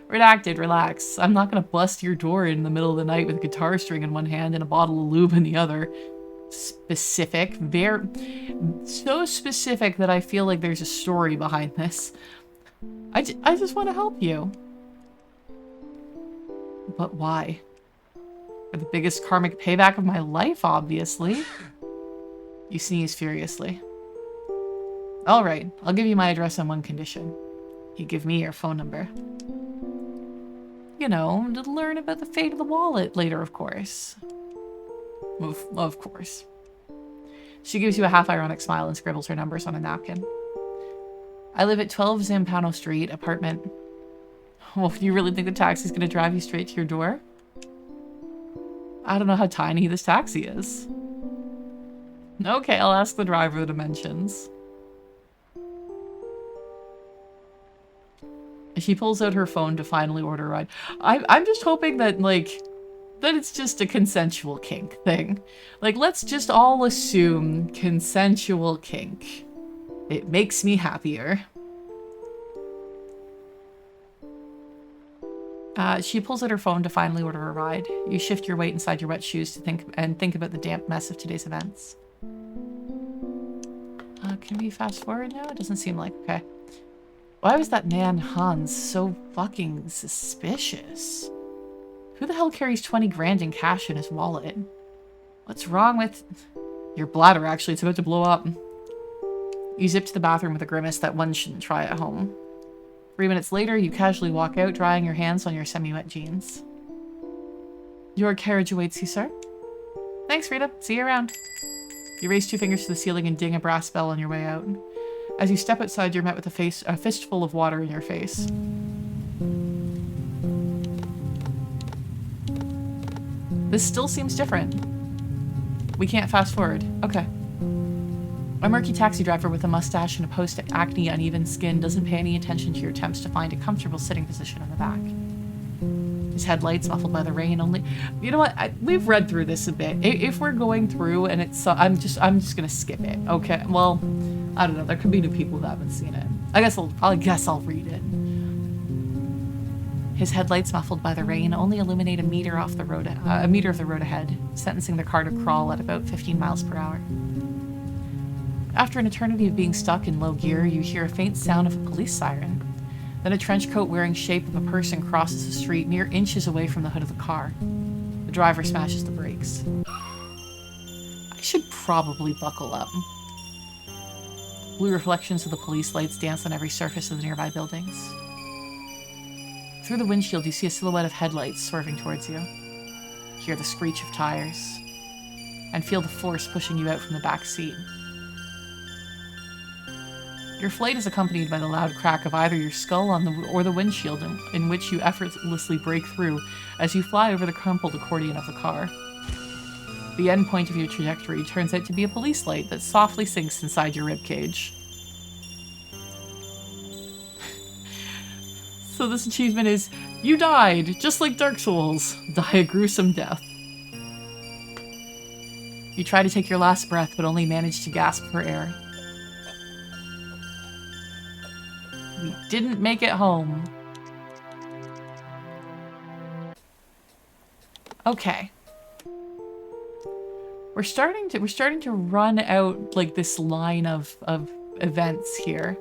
Redacted, relax. I'm not gonna bust your door in the middle of the night with a guitar string in one hand and a bottle of lube in the other. Specific. Very... So specific that I feel like there's a story behind this. I just want to help you. But why? For the biggest karmic payback of my life, obviously. You sneeze furiously. Alright, I'll give you my address on one condition. You give me your phone number. You know, to learn about the fate of the wallet later, of course. Of course. She gives you a half-ironic smile and scribbles her numbers on a napkin. I live at 12 Zampano Street, apartment... Well, do you really think the taxi's gonna drive you straight to your door? I don't know how tiny this taxi is. Okay, I'll ask the driver the dimensions. She pulls out her phone to finally order a ride. I'm just hoping that, like, that it's just a consensual kink thing. Like, let's just all assume consensual kink. It makes me happier. She pulls out her phone to finally order a ride. You shift your weight inside your wet shoes to think about the damp mess of today's events. Can we fast forward now? It doesn't seem like, okay. Why was that man Hans so fucking suspicious? Who the hell carries 20 grand in cash in his wallet? What's wrong with your bladder? Actually, it's about to blow up. You zip to the bathroom with a grimace that one shouldn't try at home. 3 minutes later, you casually walk out, drying your hands on your semi-wet jeans. Your carriage awaits you, sir. Thanks, Rita. See you around. You raise 2 fingers to the ceiling and ding a brass bell on your way out. As you step outside, you're met with a fistful of water in your face. This still seems different. We can't fast forward. Okay. A murky taxi driver with a mustache and a post-acne uneven skin doesn't pay any attention to your attempts to find a comfortable sitting position in the back. His headlights muffled by the rain only... You know what? We've read through this a bit. If we're going through and it's... I'm just gonna skip it. Okay, well, I don't know. There could be new people who haven't seen it. I guess I'll read it. His headlights muffled by the rain only illuminate a meter of the road ahead, sentencing the car to crawl at about 15 miles per hour. After an eternity of being stuck in low gear, you hear a faint sound of a police siren. Then a trench coat wearing shape of a person crosses the street mere inches away from the hood of the car. The driver smashes the brakes. I should probably buckle up. Blue reflections of the police lights dance on every surface of the nearby buildings. Through the windshield, you see a silhouette of headlights swerving towards you. Hear the screech of tires, and feel the force pushing you out from the back seat. Your flight is accompanied by the loud crack of either your skull or the windshield in which you effortlessly break through as you fly over the crumpled accordion of the car. The end point of your trajectory turns out to be a police light that softly sinks inside your ribcage. So this achievement is, you died, just like Dark Souls. Die a gruesome death. You try to take your last breath, but only manage to gasp for air. We didn't make it home. Okay. We're starting to run out like this line of events here.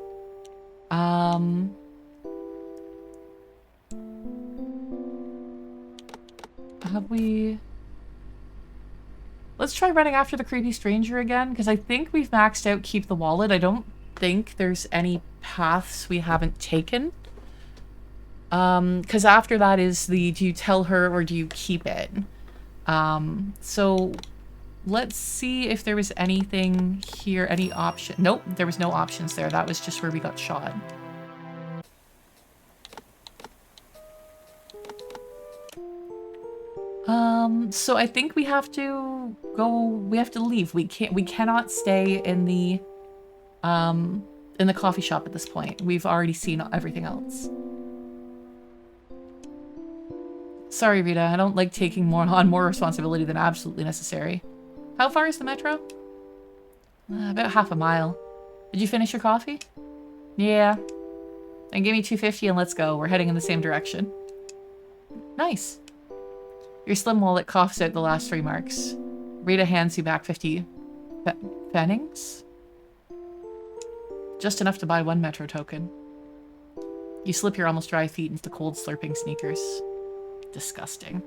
Have we... Let's try running after the creepy stranger again, because I think we've maxed out Keep the Wallet. I don't think there's any paths we haven't taken. Because after that is the, do you tell her or do you keep it? So let's see if there was anything here, any option. Nope, there was no options there. That was just where we got shot. So I think we have to go, we have to leave. We cannot stay in the coffee shop at this point. We've already seen everything else. Sorry, Rita, I don't like taking on more responsibility than absolutely necessary. How far is the metro? About half a mile. Did you finish your coffee? Yeah. Then give me $2.50 and let's go. We're heading in the same direction. Nice. Your slim wallet coughs out the last 3 marks. Rita hands you back 50 pfennigs? Just enough to buy 1 metro token. You slip your almost dry feet into the cold, slurping sneakers. Disgusting.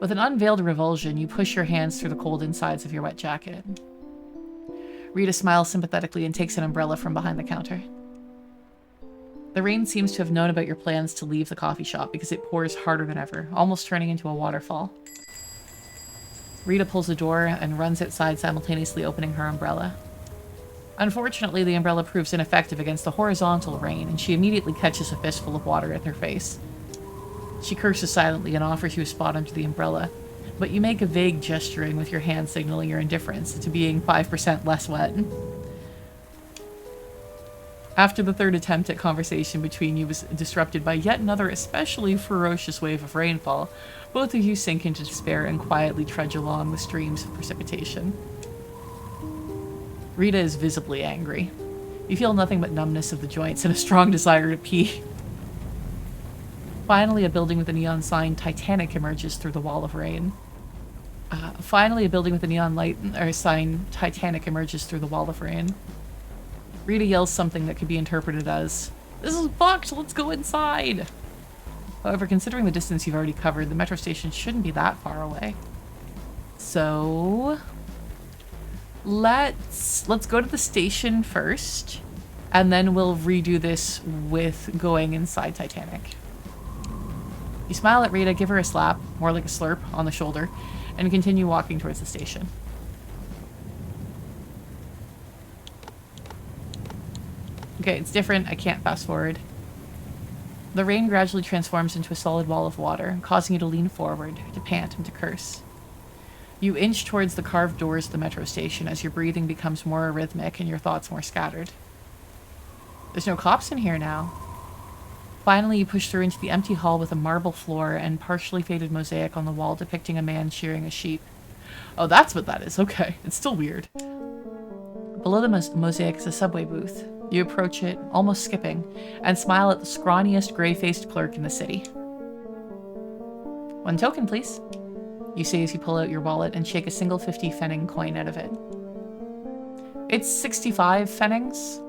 With an unveiled revulsion, you push your hands through the cold insides of your wet jacket. Rita smiles sympathetically and takes an umbrella from behind the counter. The rain seems to have known about your plans to leave the coffee shop because it pours harder than ever, almost turning into a waterfall. Rita pulls the door and runs outside, simultaneously opening her umbrella. Unfortunately, the umbrella proves ineffective against the horizontal rain, and she immediately catches a fistful of water in her face. She curses silently and offers you a spot under the umbrella, but you make a vague gesturing with your hand signaling your indifference to being 5% less wet. After the third attempt at conversation between you was disrupted by yet another especially ferocious wave of rainfall, both of you sink into despair and quietly trudge along the streams of precipitation. Rita is visibly angry. You feel nothing but numbness of the joints and a strong desire to pee. Finally, a building with a neon sign Titanic emerges through the wall of rain. Finally, a building with a neon light or sign Titanic emerges through the wall of rain. Rita yells something that could be interpreted as, "This is fucked, let's go inside!" However, considering the distance you've already covered, the metro station shouldn't be that far away. So... Let's go to the station first, and then we'll redo this with going inside Titanic. You smile at Rita, give her a slap, more like a slurp, on the shoulder, and continue walking towards the station. Okay, it's different. I can't fast forward. The rain gradually transforms into a solid wall of water, causing you to lean forward, to pant, and to curse. You inch towards the carved doors of the metro station as your breathing becomes more arrhythmic and your thoughts more scattered. There's no cops in here now. Finally, you push through into the empty hall with a marble floor and partially faded mosaic on the wall depicting a man shearing a sheep. Oh, that's what that is. Okay, it's still weird. Below the mosaic is a subway booth. You approach it, almost skipping, and smile at the scrawniest, gray-faced clerk in the city. "One token, please," you say as you pull out your wallet and shake a single 50 pfennig coin out of it. "It's 65 pfennigs,"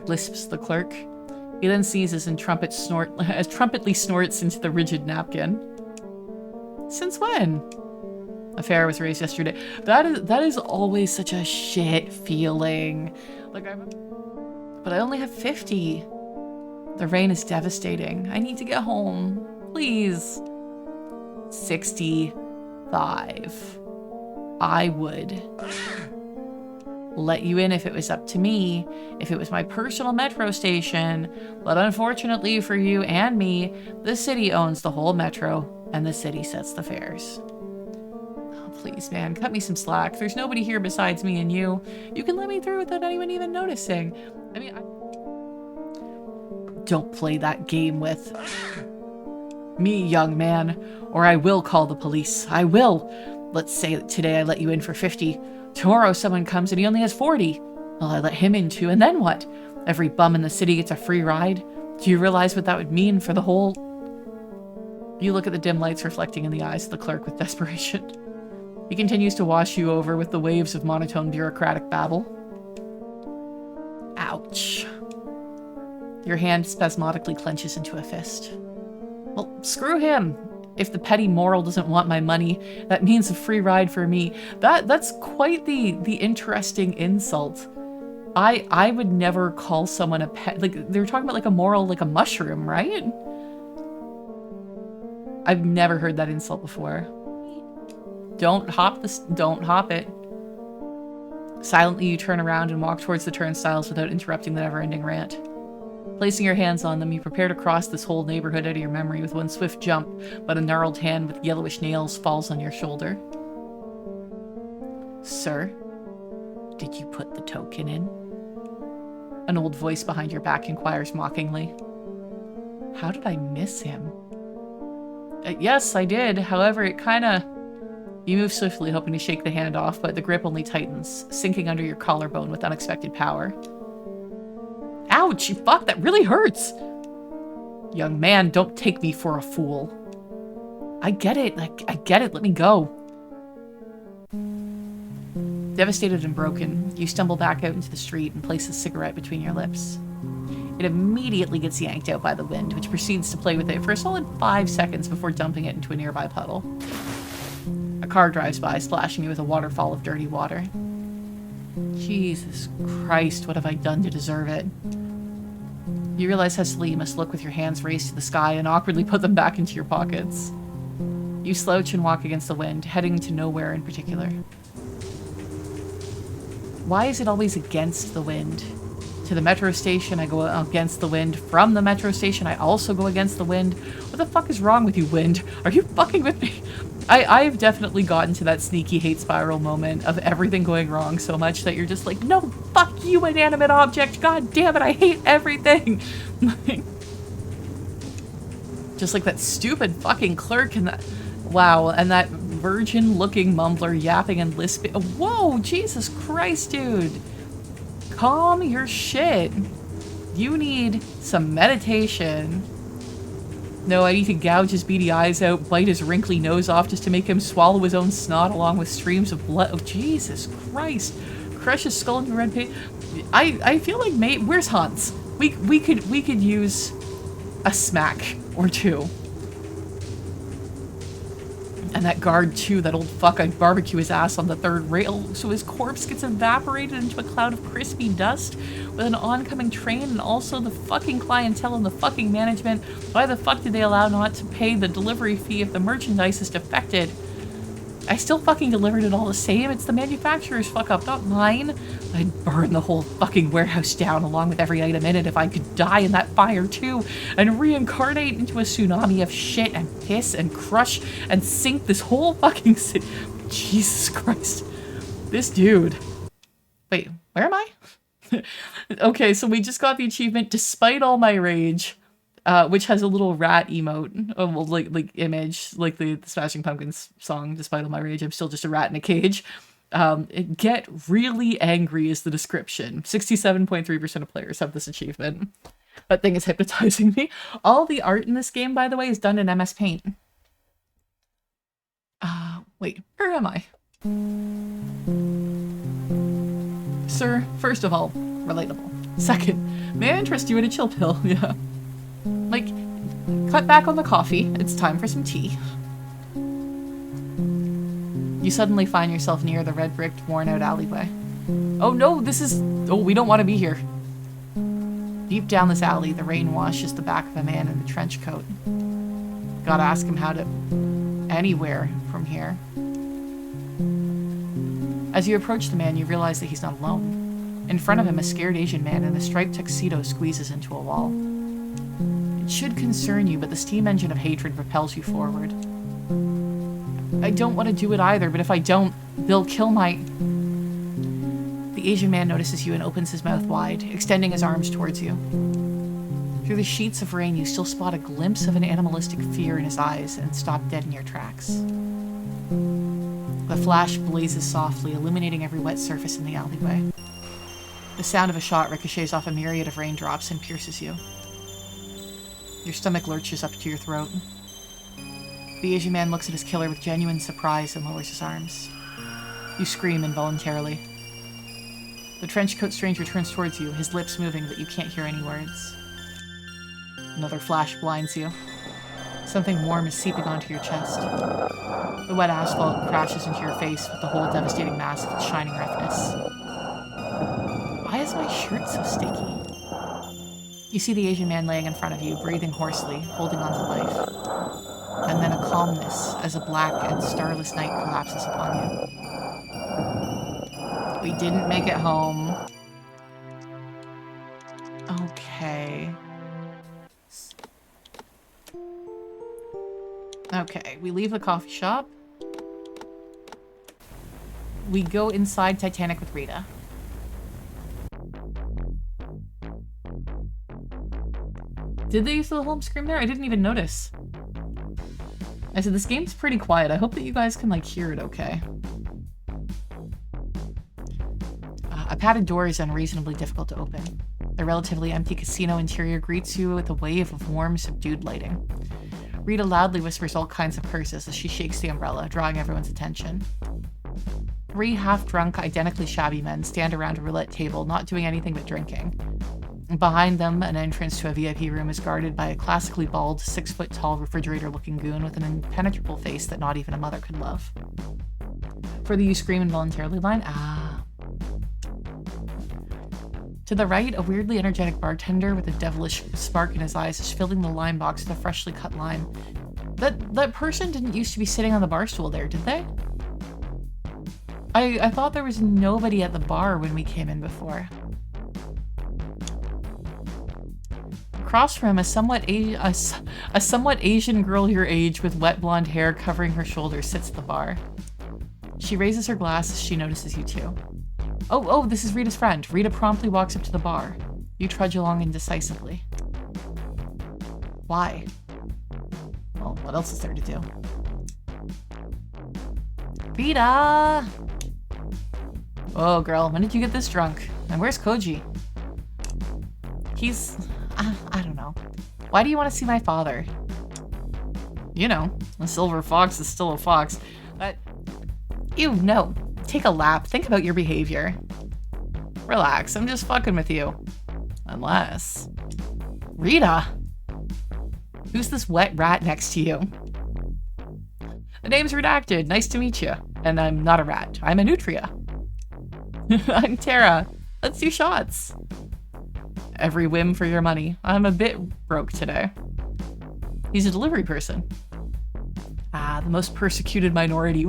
lisps the clerk. He then seizes and trumpetly snorts into the rigid napkin. "Since when?" "A fare was raised yesterday." That is always such a shit feeling. Like, but I only have 50. The rain is devastating. I need to get home. Please. 65. I would let you in if it was up to me, if it was my personal metro station, but unfortunately for you and me, the city owns the whole metro, and the city sets the fares. Oh, please, man, cut me some slack. There's nobody here besides me and you. You can let me through without anyone even noticing. I mean, don't play that game with me, young man, or I will call the police. I will. Let's say that today I let you in for 50. Tomorrow someone comes and he only has 40. Well, I let him in too, and then what? Every bum in the city gets a free ride? Do you realize what that would mean for the whole... You look at the dim lights reflecting in the eyes of the clerk with desperation. He continues to wash you over with the waves of monotone bureaucratic babble. Ouch. Your hand spasmodically clenches into a fist. Well, screw him. If the petty moral doesn't want my money, that means a free ride for me. That's quite the interesting insult. I would never call someone a pet. Like, they're talking about like a moral, like a mushroom, right? I've never heard that insult before. Don't hop it. Silently, you turn around and walk towards the turnstiles without interrupting the never-ending rant. Placing your hands on them, you prepare to cross this whole neighborhood out of your memory with one swift jump, but a gnarled hand with yellowish nails falls on your shoulder. Sir, did you put the token in? An old voice behind your back inquires mockingly. How did I miss him? Yes, I did. However, it kinda... You move swiftly, hoping to shake the hand off, but the grip only tightens, sinking under your collarbone with unexpected power. Ouch, you fuck, that really hurts! Young man, don't take me for a fool. I get it, I get it, let me go. Devastated and broken, you stumble back out into the street and place a cigarette between your lips. It immediately gets yanked out by the wind, which proceeds to play with it for a solid 5 seconds before dumping it into a nearby puddle. A car drives by, splashing you with a waterfall of dirty water. Jesus Christ, what have I done to deserve it? You realize hastily you must look with your hands raised to the sky and awkwardly put them back into your pockets. You slouch and walk against the wind, heading to nowhere in particular. Why is it always against the wind? To the metro station, I go against the wind. From the metro station, I also go against the wind. What the fuck is wrong with you, wind? Are you fucking with me? I've definitely gotten to that sneaky hate spiral moment of everything going wrong so much that you're just like, no, fuck you, inanimate object. God damn it, I hate everything. Just like that stupid fucking clerk and that, wow, and that virgin-looking mumbler yapping and lisping. Whoa, Jesus Christ, dude. Calm your shit. You need some meditation. No, I need to gouge his beady eyes out, bite his wrinkly nose off just to make him swallow his own snot along with streams of blood. Oh, Jesus Christ. Crush his skull into red paint. I feel like, mate, where's Hans? We could use a smack or two. And that guard, too, that old fuck, I'd barbecue his ass on the third rail so his corpse gets evaporated into a cloud of crispy dust with an oncoming train and also the fucking clientele and the fucking management. Why the fuck did they allow not to pay the delivery fee if the merchandise is defected? I still fucking delivered it all the same. It's the manufacturer's fuck up, not mine. I'd burn the whole fucking warehouse down along with every item in it if I could die in that fire too and reincarnate into a tsunami of shit and piss and crush and sink this whole fucking city. Jesus Christ. This dude. Wait, where am I? Okay, so we just got the achievement despite all my rage. Which has a little rat emote, well, like image, like the Smashing Pumpkins song, Despite All My Rage, I'm still just a rat in a cage. Get really angry is the description. 67.3% of players have this achievement. That thing is hypnotizing me. All the art in this game, by the way, is done in MS Paint. Wait, where am I? Sir, first of all, relatable. Second, may I interest you in a chill pill? Yeah. Like, cut back on the coffee. It's time for some tea. You suddenly find yourself near the red-bricked, worn-out alleyway. Oh no, this is... Oh, we don't want to be here. Deep down this alley, the rain washes the back of a man in a trench coat. Gotta ask him how to... anywhere from here. As you approach the man, you realize that he's not alone. In front of him, a scared Asian man in a striped tuxedo squeezes into a wall. It should concern you, but the steam engine of hatred propels you forward. I don't want to do it either, but if I don't, they'll kill my... The Asian man notices you and opens his mouth wide, extending his arms towards you. Through the sheets of rain, you still spot a glimpse of an animalistic fear in his eyes and stop dead in your tracks. The flash blazes softly, illuminating every wet surface in the alleyway. The sound of a shot ricochets off a myriad of raindrops and pierces you. Your stomach lurches up to your throat. The Asian man looks at his killer with genuine surprise and lowers his arms. You scream involuntarily. The trenchcoat stranger turns towards you, his lips moving, but you can't hear any words. Another flash blinds you. Something warm is seeping onto your chest. The wet asphalt crashes into your face with the whole devastating mass of its shining roughness. Why is my shirt so sticky? You see the Asian man laying in front of you, breathing hoarsely, holding on to life. And then a calmness as a black and starless night collapses upon you. We didn't make it home. Okay. Okay, we leave the coffee shop. We go inside Titanic with Rita. Did they use the home scream there? I didn't even notice. I said, this game's pretty quiet. I hope that you guys can, like, hear it okay. A padded door is unreasonably difficult to open. The relatively empty casino interior greets you with a wave of warm, subdued lighting. Rita loudly whispers all kinds of curses as she shakes the umbrella, drawing everyone's attention. 3 half-drunk, identically shabby men stand around a roulette table, not doing anything but drinking. Behind them, an entrance to a VIP room is guarded by a classically bald, 6-foot-tall refrigerator-looking goon with an impenetrable face that not even a mother could love. Further, you scream involuntarily line, ah. To the right, a weirdly energetic bartender with a devilish spark in his eyes is filling the lime box with a freshly cut lime. That person didn't used to be sitting on the bar stool there, did they? I thought there was nobody at the bar when we came in before. Across from him, a somewhat Asian girl your age with wet blonde hair covering her shoulders sits at the bar. She raises her glass as she notices you two. Oh, this is Rita's friend. Rita promptly walks up to the bar. You trudge along indecisively. Why? Well, what else is there to do? Rita! Oh, girl, when did you get this drunk? And where's Koji? He's... I don't know. Why do you want to see my father? You know, a silver fox is still a fox. Ew, no. Take a lap. Think about your behavior. Relax, I'm just fucking with you. Unless... Rita! Who's this wet rat next to you? The name's redacted. Nice to meet you. And I'm not a rat. I'm a nutria. I'm Tara. Let's do shots. Every whim for your money. I'm a bit broke today. He's a delivery person. Ah, the most persecuted minority.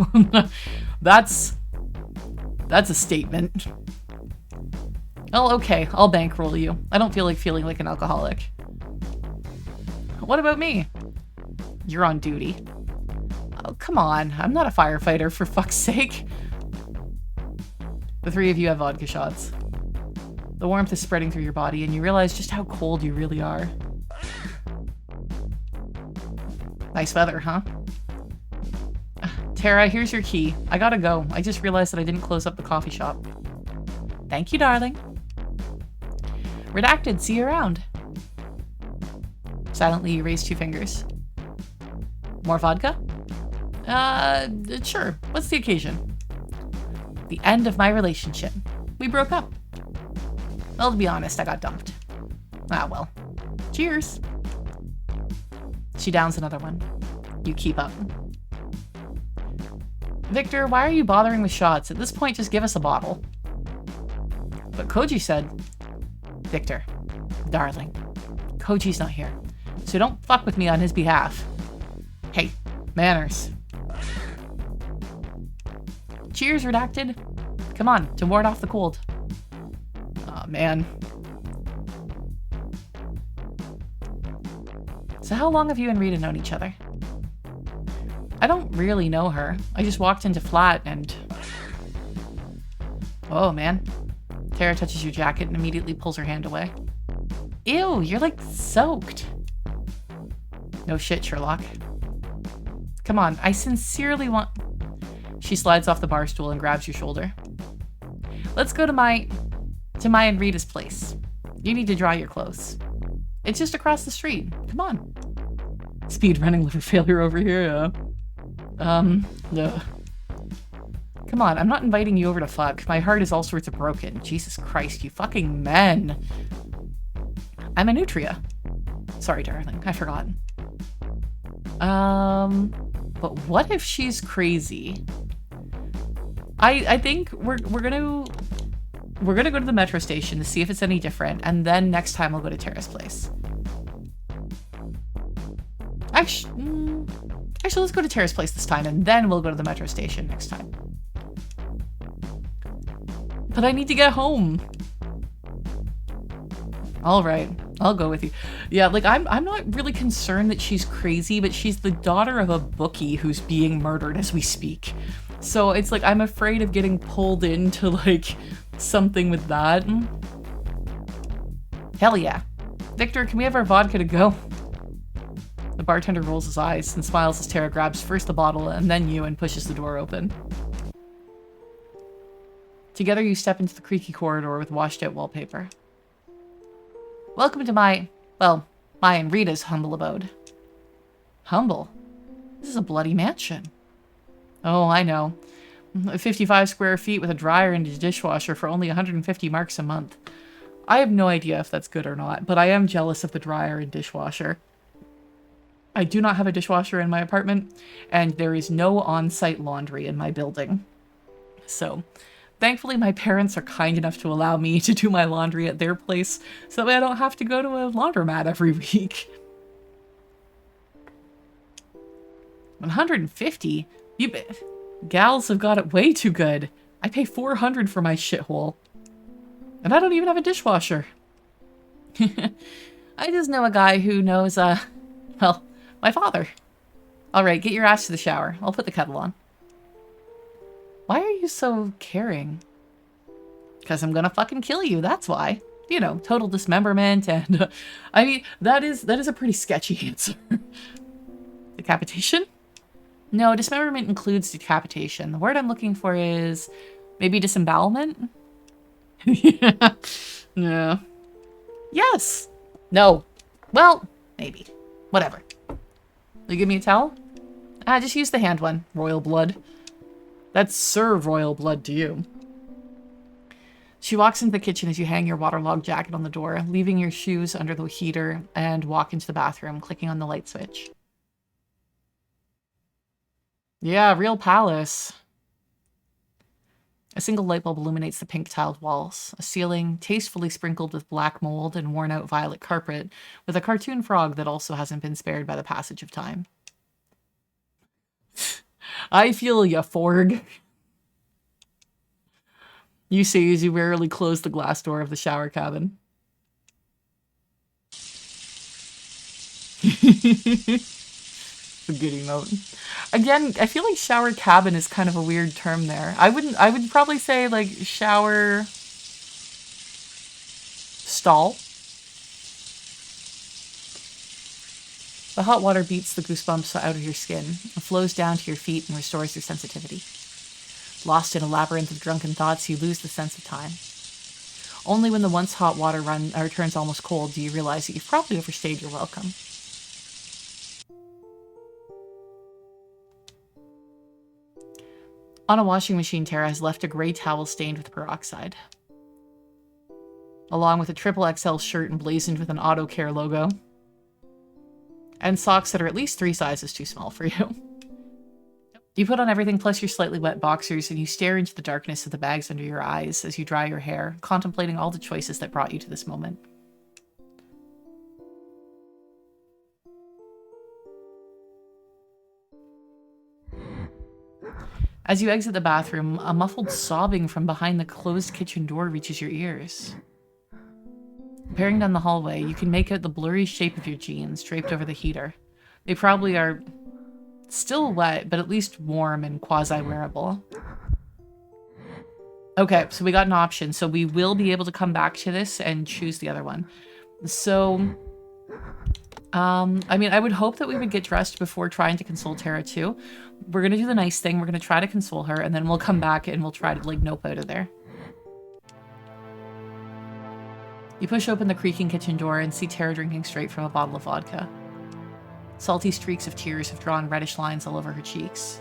That's a statement. Oh, okay. I'll bankroll you. I don't feel like feeling like an alcoholic. What about me? You're on duty. Oh, come on. I'm not a firefighter, for fuck's sake. The three of you have vodka shots. The warmth is spreading through your body, and you realize just how cold you really are. Nice weather, huh? Tara, here's your key. I gotta go. I just realized that I didn't close up the coffee shop. Thank you, darling. Redacted, see you around. Silently, you raise two fingers. More vodka? Sure. What's the occasion? The end of my relationship. We broke up. Well, to be honest, I got dumped. Ah, well. Cheers. She downs another one. You keep up. Victor, why are you bothering with shots? At this point, just give us a bottle. But Koji said... Victor, darling, Koji's not here, so don't fuck with me on his behalf. Hey, manners. Cheers, redacted. Come on, to ward off the cold. Aw, man. So how long have you and Rita known each other? I don't really know her. I just walked into flat and... Oh, man. Tara touches your jacket and immediately pulls her hand away. Ew, you're like soaked. No shit, Sherlock. Come on, I sincerely want... She slides off the bar stool and grabs your shoulder. Let's go to my and Rita's place. You need to dry your clothes. It's just across the street. Come on. Speed running liver failure over here, no. Come on, I'm not inviting you over to fuck. My heart is all sorts of broken. Jesus Christ, you fucking men. I'm a nutria. Sorry, darling, I forgot. But what if she's crazy? I think we're gonna go to the metro station to see if it's any different, and then next time I'll go to Tara's place. Actually, let's go to Tara's place this time, and then we'll go to the metro station next time. But I need to get home. All right, I'll go with you. Yeah, like I'm not really concerned that she's crazy, but she's the daughter of a bookie who's being murdered as we speak. So it's like I'm afraid of getting pulled into like something with that. Hell yeah. Victor, can we have our vodka to go? The bartender rolls his eyes and smiles as Tara grabs first the bottle and then you and pushes the door open. Together you step into the creaky corridor with washed out wallpaper. Welcome to my and Rita's humble abode. Humble? This is a bloody mansion. Oh, I know. 55 square feet with a dryer and a dishwasher for only 150 marks a month. I have no idea if that's good or not, but I am jealous of the dryer and dishwasher. I do not have a dishwasher in my apartment, and there is no on-site laundry in my building. So, thankfully my parents are kind enough to allow me to do my laundry at their place, so that way I don't have to go to a laundromat every week. 150? Gals have got it way too good. I pay $400 for my shithole. And I don't even have a dishwasher. I just know a guy who knows, well, my father. All right, get your ass to the shower. I'll put the kettle on. Why are you so caring? Because I'm gonna fucking kill you, that's why. You know, total dismemberment and... I mean, that is a pretty sketchy answer. Decapitation? No, dismemberment includes decapitation. The word I'm looking for is maybe disembowelment? Yeah. No. Yes! No. Well, maybe. Whatever. Will you give me a towel? Just use the hand one. Royal blood. That's serve royal blood to you. She walks into the kitchen as you hang your waterlogged jacket on the door, leaving your shoes under the heater and walk into the bathroom, clicking on the light switch. Yeah, real palace. A single light bulb illuminates the pink-tiled walls, a ceiling tastefully sprinkled with black mold and worn-out violet carpet, with a cartoon frog that also hasn't been spared by the passage of time. I feel ya, Forg. You say as you wearily close the glass door of the shower cabin. A good emote. Again, I feel like shower cabin is kind of a weird term there. I would probably say like shower stall. The hot water beats the goosebumps out of your skin, flows down to your feet and restores your sensitivity. Lost in a labyrinth of drunken thoughts, you lose the sense of time. Only when the once hot water turns almost cold do you realize that you've probably overstayed your welcome. On a washing machine, Tara has left a gray towel stained with peroxide, along with a XXL shirt emblazoned with an Auto Care logo, and socks that are at least 3 sizes too small for you. You put on everything plus your slightly wet boxers, and you stare into the darkness of the bags under your eyes as you dry your hair, contemplating all the choices that brought you to this moment. As you exit the bathroom, a muffled sobbing from behind the closed kitchen door reaches your ears. Peering down the hallway, you can make out the blurry shape of your jeans draped over the heater. They probably are still wet, but at least warm and quasi-wearable. Okay, so we got an option. So we will be able to come back to this and choose the other one. So, I mean, I would hope that we would get dressed before trying to console Tara too. We're going to do the nice thing. We're going to try to console her, and then we'll come back and we'll try to, like, nope out of there. You push open the creaking kitchen door and see Tara drinking straight from a bottle of vodka. Salty streaks of tears have drawn reddish lines all over her cheeks.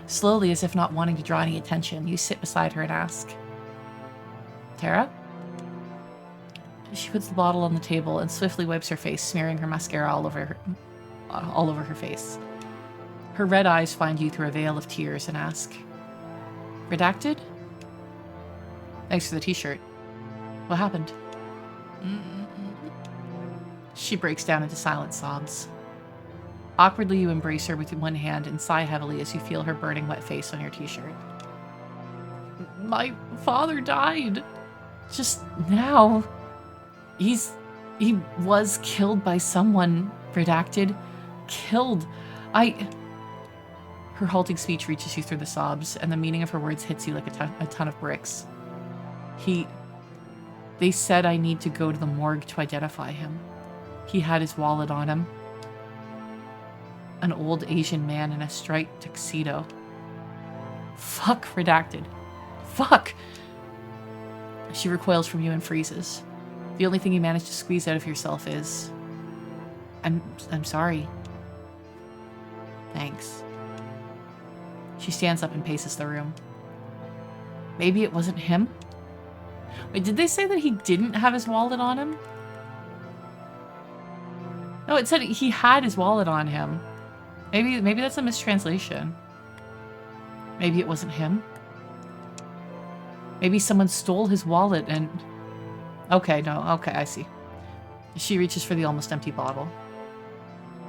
Slowly, as if not wanting to draw any attention, you sit beside her and ask, "Tara?" She puts the bottle on the table and swiftly wipes her face, smearing her mascara all over her face. Her red eyes find you through a veil of tears and ask, "Redacted?" "Thanks for the t-shirt. What happened?" She breaks down into silent sobs. Awkwardly, you embrace her with one hand and sigh heavily as you feel her burning wet face on your t-shirt. "My father died. Just now. He was killed by someone. Redacted. Killed. Her halting speech reaches you through the sobs, and the meaning of her words hits you like a ton of bricks. They said I need to go to the morgue to identify him. He had his wallet on him. An old Asian man in a striped tuxedo. Fuck, Redacted. Fuck!" She recoils from you and freezes. The only thing you manage to squeeze out of yourself is, I'm sorry. Thanks." She stands up and paces the room. Maybe it wasn't him? Wait, did they say that he didn't have his wallet on him? No, it said he had his wallet on him. Maybe that's a mistranslation. Maybe it wasn't him. Maybe someone stole his wallet and... Okay, I see. She reaches for the almost empty bottle.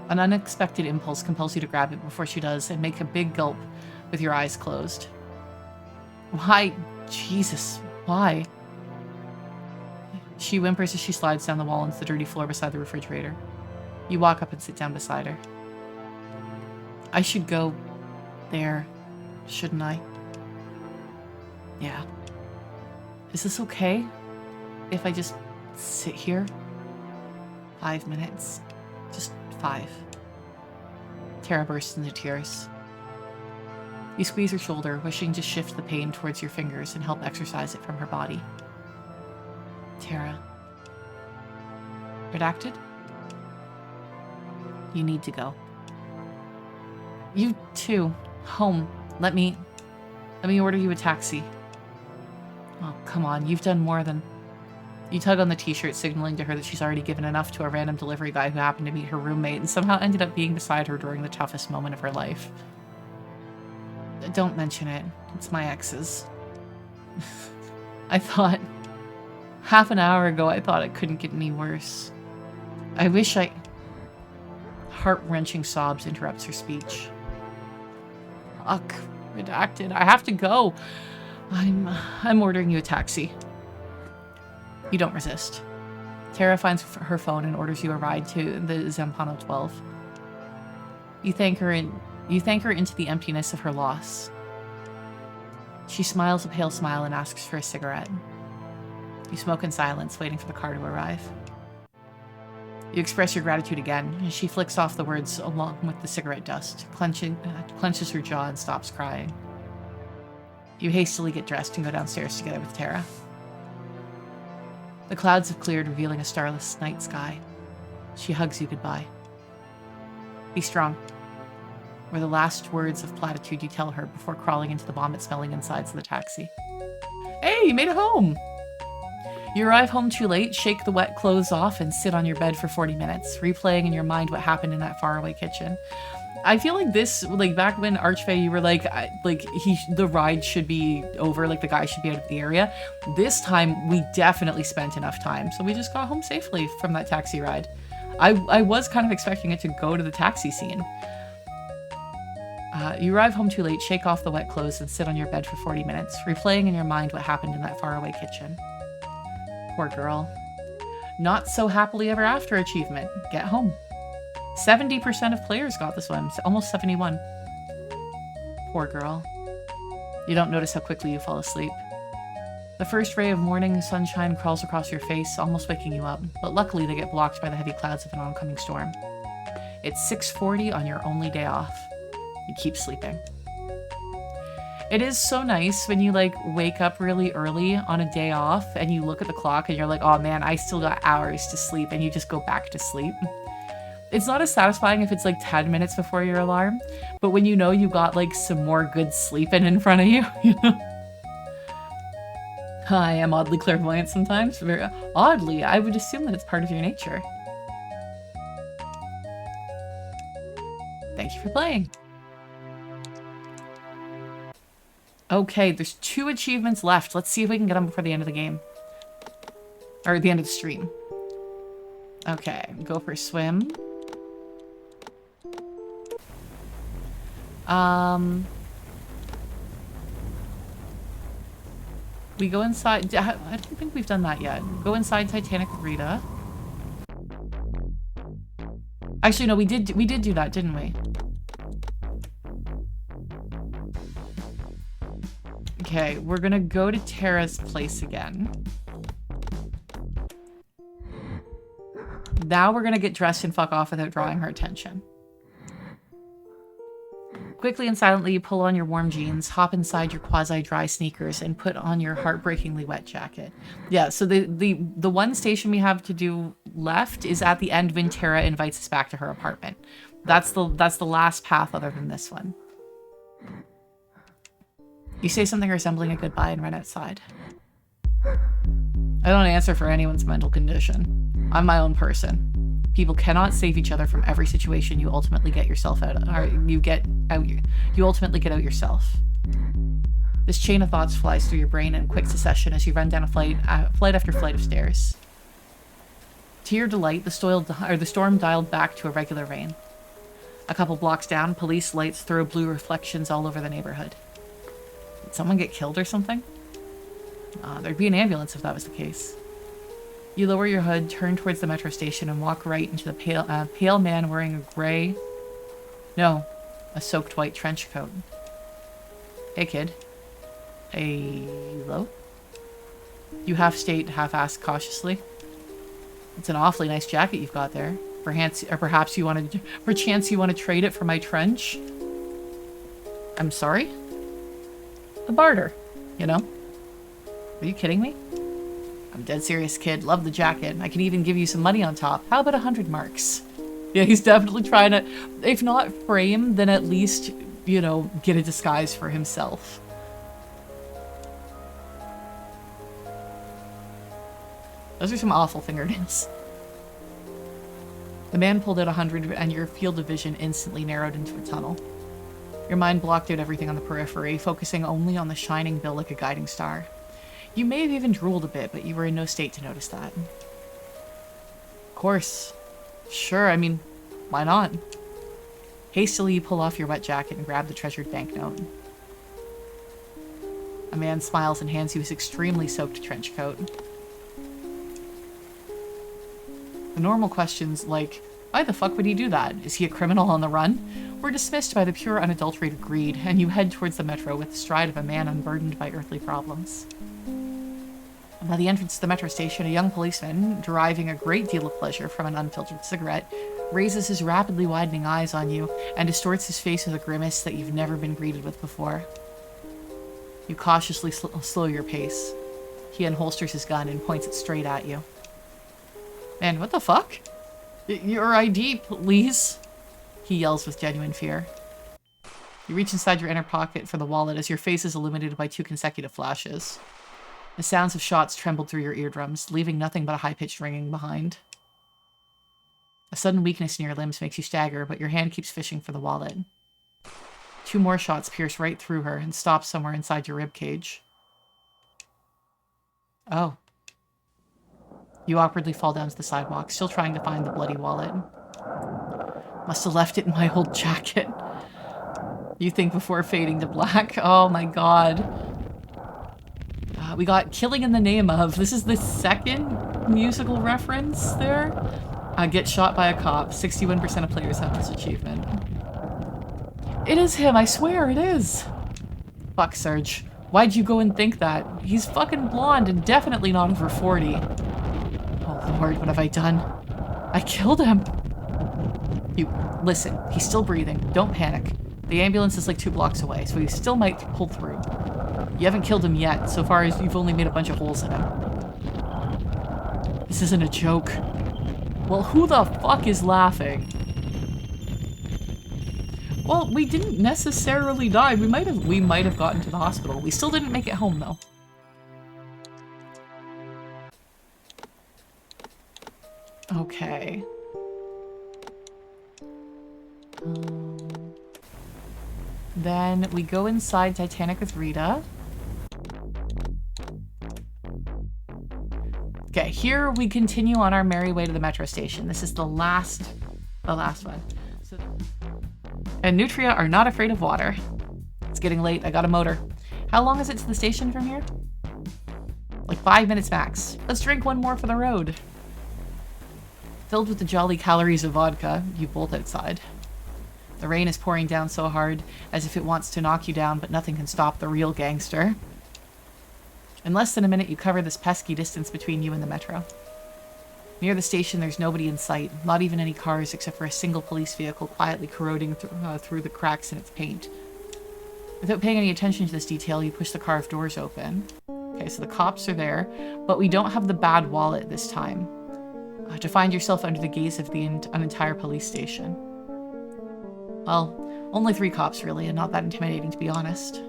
An unexpected impulse compels you to grab it before she does and make a big gulp with your eyes closed. Why, Jesus, Why? She whimpers as she slides down the wall into the dirty floor beside the refrigerator. You walk up and sit down beside her. I should go there, shouldn't I? Yeah. Is this okay? If I just sit here? 5 minutes. Just 5. Tara bursts into tears. You squeeze her shoulder, wishing to shift the pain towards your fingers and help exorcise it from her body. Tara. Redacted? You need to go. You too. Home. Let me order you a taxi. Oh, come on. You've done more than... You tug on the t-shirt, signaling to her that she's already given enough to a random delivery guy who happened to meet her roommate and somehow ended up being beside her during the toughest moment of her life. Don't mention it. It's my ex's. I thought... Half an hour ago, I thought it couldn't get any worse. I wish I... Heart-wrenching sobs interrupts her speech. Fuck. Redacted. I have to go. I'm ordering you a taxi. You don't resist. Tara finds her phone and orders you a ride to the Zampano 12. You thank her into the emptiness of her loss. She smiles a pale smile and asks for a cigarette. You smoke in silence, waiting for the car to arrive. You express your gratitude again, and she flicks off the words along with the cigarette dust, clenches her jaw and stops crying. You hastily get dressed and go downstairs together with Tara. The clouds have cleared, revealing a starless night sky. She hugs you goodbye. Be strong, were the last words of platitude you tell her before crawling into the vomit-smelling insides of the taxi. Hey, you made it home! You arrive home too late, shake the wet clothes off, and sit on your bed for 40 minutes, replaying in your mind what happened in that faraway kitchen. I feel like this, like, back when Archfey, you were like, the ride should be over, like, the guy should be out of the area. This time, we definitely spent enough time, so we just got home safely from that taxi ride. I was kind of expecting it to go to the taxi scene. You arrive home too late, shake off the wet clothes, and sit on your bed for 40 minutes, replaying in your mind what happened in that faraway kitchen. Poor girl. Not so happily ever after achievement. Get home. 70% of players got this one. Almost 71. Poor girl. You don't notice how quickly you fall asleep. The first ray of morning sunshine crawls across your face, almost waking you up, but luckily they get blocked by the heavy clouds of an oncoming storm. It's 6:40 on your only day off. You keep sleeping. It is so nice when you, like, wake up really early on a day off and you look at the clock and you're like, oh man, I still got hours to sleep, and you just go back to sleep. It's not as satisfying if it's like 10 minutes before your alarm, but when you know you got, like, some more good sleeping in front of you, you know? I am oddly clairvoyant sometimes. Very oddly, I would assume that it's part of your nature. Thank you for playing. Okay, there's 2 achievements left. Let's see if we can get them before the end of the game. Or the end of the stream. Okay, go for a swim. We go inside. I don't think we've done that yet. Go inside Titanic with Rita. Actually, no, we did do that, didn't we? Okay, we're gonna go to Tara's place again. Now we're gonna get dressed and fuck off without drawing her attention. Quickly and silently, you pull on your warm jeans, hop inside your quasi-dry sneakers, and put on your heartbreakingly wet jacket. Yeah, so the one station we have to do left is at the end when Tara invites us back to her apartment. That's the last path other than this one. You say something resembling a goodbye and run outside. I don't answer for anyone's mental condition. I'm my own person. People cannot save each other from every situation you ultimately get yourself out of, or you ultimately get out yourself. This chain of thoughts flies through your brain in quick succession as you run down a flight after flight of stairs. To your delight, the storm dialed back to a regular rain. A couple blocks down, police lights throw blue reflections all over the neighborhood. Did someone get killed or something? There'd be an ambulance if that was the case. You lower your hood, turn towards the metro station, and walk right into the pale man wearing a soaked white trench coat. Hey, kid. Hello? You half-state, half-ask cautiously. It's an awfully nice jacket you've got there. Perhaps you want to... Perchance you want to trade it for my trench? I'm sorry? A barter, you know? Are you kidding me? I'm dead serious, kid. Love the jacket. I can even give you some money on top. How about 100 marks? Yeah, he's definitely trying to, if not frame, then at least, you know, get a disguise for himself. Those are some awful fingernails. The man pulled out 100 and your field of vision instantly narrowed into a tunnel. Your mind blocked out everything on the periphery, focusing only on the shining bill like a guiding star. You may have even drooled a bit, but you were in no state to notice that. Of course. Sure, I mean, why not? Hastily, you pull off your wet jacket and grab the treasured banknote. A man smiles and hands you his extremely soaked trench coat. The normal questions like, why the fuck would he do that? Is he a criminal on the run? Were dismissed by the pure unadulterated greed, and you head towards the metro with the stride of a man unburdened by earthly problems. By the entrance to the metro station, a young policeman, deriving a great deal of pleasure from an unfiltered cigarette, raises his rapidly widening eyes on you and distorts his face with a grimace that you've never been greeted with before. You cautiously slow your pace. He unholsters his gun and points it straight at you. Man, what the fuck? Your ID, please, he yells with genuine fear. You reach inside your inner pocket for the wallet as your face is illuminated by 2 consecutive flashes. The sounds of shots trembled through your eardrums, leaving nothing but a high-pitched ringing behind. A sudden weakness in your limbs makes you stagger, but your hand keeps fishing for the wallet. 2 more shots pierce right through her and stop somewhere inside your ribcage. Oh. You awkwardly fall down to the sidewalk, still trying to find the bloody wallet. Must have left it in my old jacket. You think before fading to black. Oh my god. We got Killing in the Name of. This is the second musical reference there. Get shot by a cop. 61% of players have this achievement. It is him, I swear it is. Fuck, Serge. Why'd you go and think that? He's fucking blonde and definitely not over 40. Oh lord, what have I done? I killed him. You, listen, he's still breathing. Don't panic. The ambulance is like 2 blocks away, so he still might pull through. You haven't killed him yet, so far as you've only made a bunch of holes in him. This isn't a joke. Well, who the fuck is laughing? Well, we didn't necessarily die. We might have gotten to the hospital. We still didn't make it home, though. Okay. Then we go inside Titanic with Rita. Okay, here we continue on our merry way to the metro station. This is the last one. So, and Nutria are not afraid of water. It's getting late. I got a motor. How long is it to the station from here? Like 5 minutes max. Let's drink one more for the road. Filled with the jolly calories of vodka, you bolt outside. The rain is pouring down so hard, as if it wants to knock you down, but nothing can stop the real gangster. In less than a minute, you cover this pesky distance between you and the metro. Near the station, there's nobody in sight, not even any cars except for a single police vehicle quietly corroding through the cracks in its paint. Without paying any attention to this detail, you push the carved doors open. Okay, so the cops are there, but we don't have the bad wallet this time. To find yourself under the gaze of an entire police station. Well, only 3 cops really, and not that intimidating to be honest.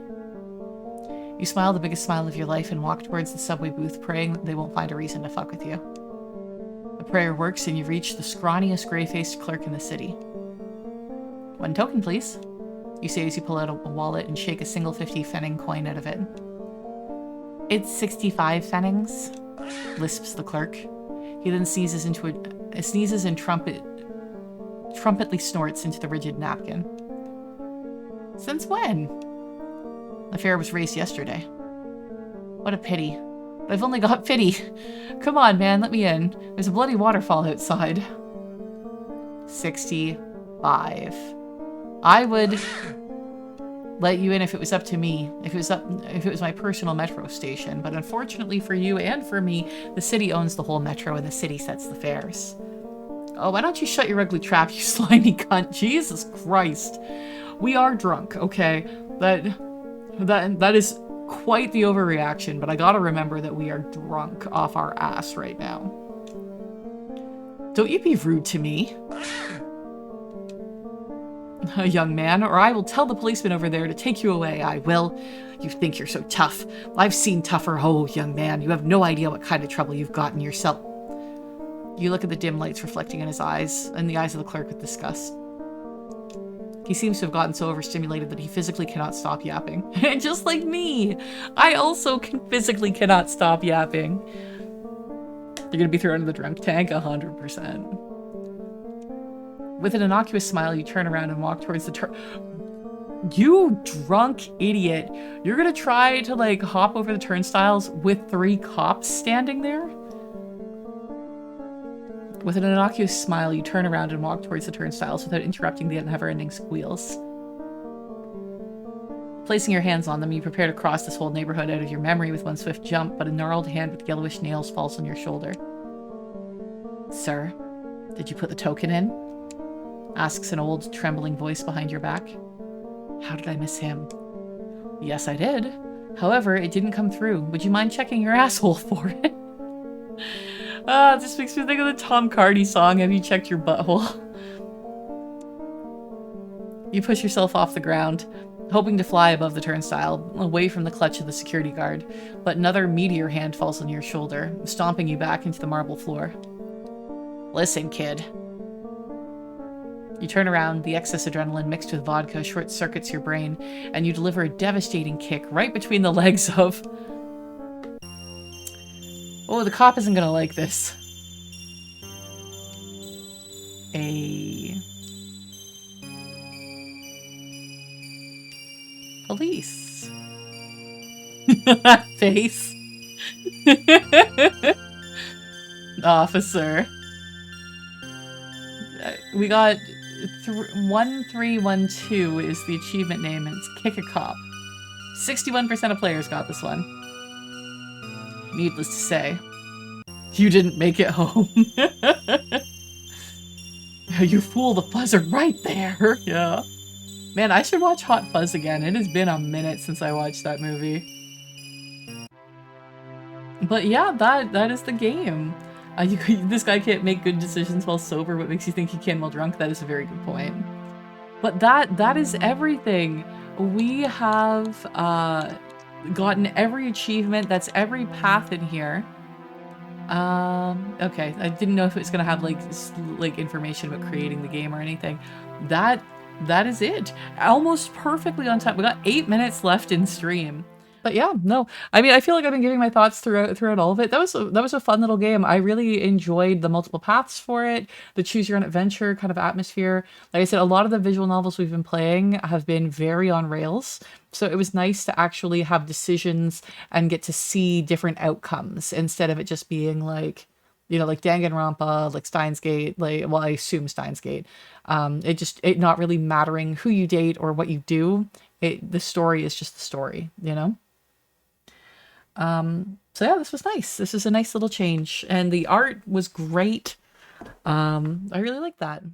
You smile the biggest smile of your life and walk towards the subway booth, praying that they won't find a reason to fuck with you. The prayer works and you reach the scrawniest gray-faced clerk in the city. 1 token, please. You say as you pull out a wallet and shake a single 50 pfennig coin out of it. It's 65 pfennigs, lisps the clerk. He then sneezes and trumpetly snorts into the rigid napkin. Since when? The fare was raised yesterday. What a pity. I've only got 50. Come on, man, let me in. There's a bloody waterfall outside. 65. I would let you in if it was up to me. If it was my personal metro station. But unfortunately for you and for me, the city owns the whole metro and the city sets the fares. Oh, why don't you shut your ugly trap, you slimy cunt? Jesus Christ. We are drunk, okay? That is quite the overreaction, but I gotta remember that we are drunk off our ass right now. Don't you be rude to me, young man, or I will tell the policeman over there to take you away. I will. You think you're so tough. I've seen tougher. Oh, young man, you have no idea what kind of trouble you've gotten yourself. You look at the dim lights reflecting in his eyes, and the eyes of the clerk with disgust. He seems to have gotten so overstimulated that he physically cannot stop yapping. Just like me! I also physically cannot stop yapping. You're gonna be thrown in the drunk tank 100%. With an innocuous smile, you turn around and walk towards the You drunk idiot. You're gonna try to, like, hop over the turnstiles with 3 cops standing there? With an innocuous smile, you turn around and walk towards the turnstiles without interrupting the never-ending squeals. Placing your hands on them, you prepare to cross this whole neighborhood out of your memory with one swift jump, but a gnarled hand with yellowish nails falls on your shoulder. Sir, did you put the token in? Asks an old, trembling voice behind your back. How did I miss him? Yes, I did. However, it didn't come through. Would you mind checking your asshole for it? This makes me think of the Tom Cardy song, Have You Checked Your Butthole? You push yourself off the ground, hoping to fly above the turnstile, away from the clutch of the security guard, but another meteor hand falls on your shoulder, stomping you back into the marble floor. Listen, kid. You turn around, the excess adrenaline mixed with vodka short-circuits your brain, and you deliver a devastating kick right between the legs of... Oh, the cop isn't gonna like this. Police. Face. Officer. We got 1312 is the achievement name, and it's Kick a Cop. 61% of players got this one. Needless to say, you didn't make it home. You fool, the fuzz are right there. Yeah. Man, I should watch Hot Fuzz again. It has been a minute since I watched that movie. But yeah, that is the game. This guy can't make good decisions while sober, but makes you think he can while drunk. That is a very good point. But that is everything. We have gotten every achievement. That's every path in here. Okay. I didn't know if it was gonna have like information about creating the game or anything. That is it. Almost perfectly on time. We got 8 minutes left in stream. But yeah, no. I mean, I feel like I've been giving my thoughts throughout all of it. That was a fun little game. I really enjoyed the multiple paths for it, the choose your own adventure kind of atmosphere. Like I said, a lot of the visual novels we've been playing have been very on rails. So it was nice to actually have decisions and get to see different outcomes instead of it just being like, you know, like Danganronpa, like Steins Gate, like, well, I assume Steins Gate. It not really mattering who you date or what you do. The story is just the story, you know? So yeah, this was nice. This was a nice little change, and the art was great. I really like that.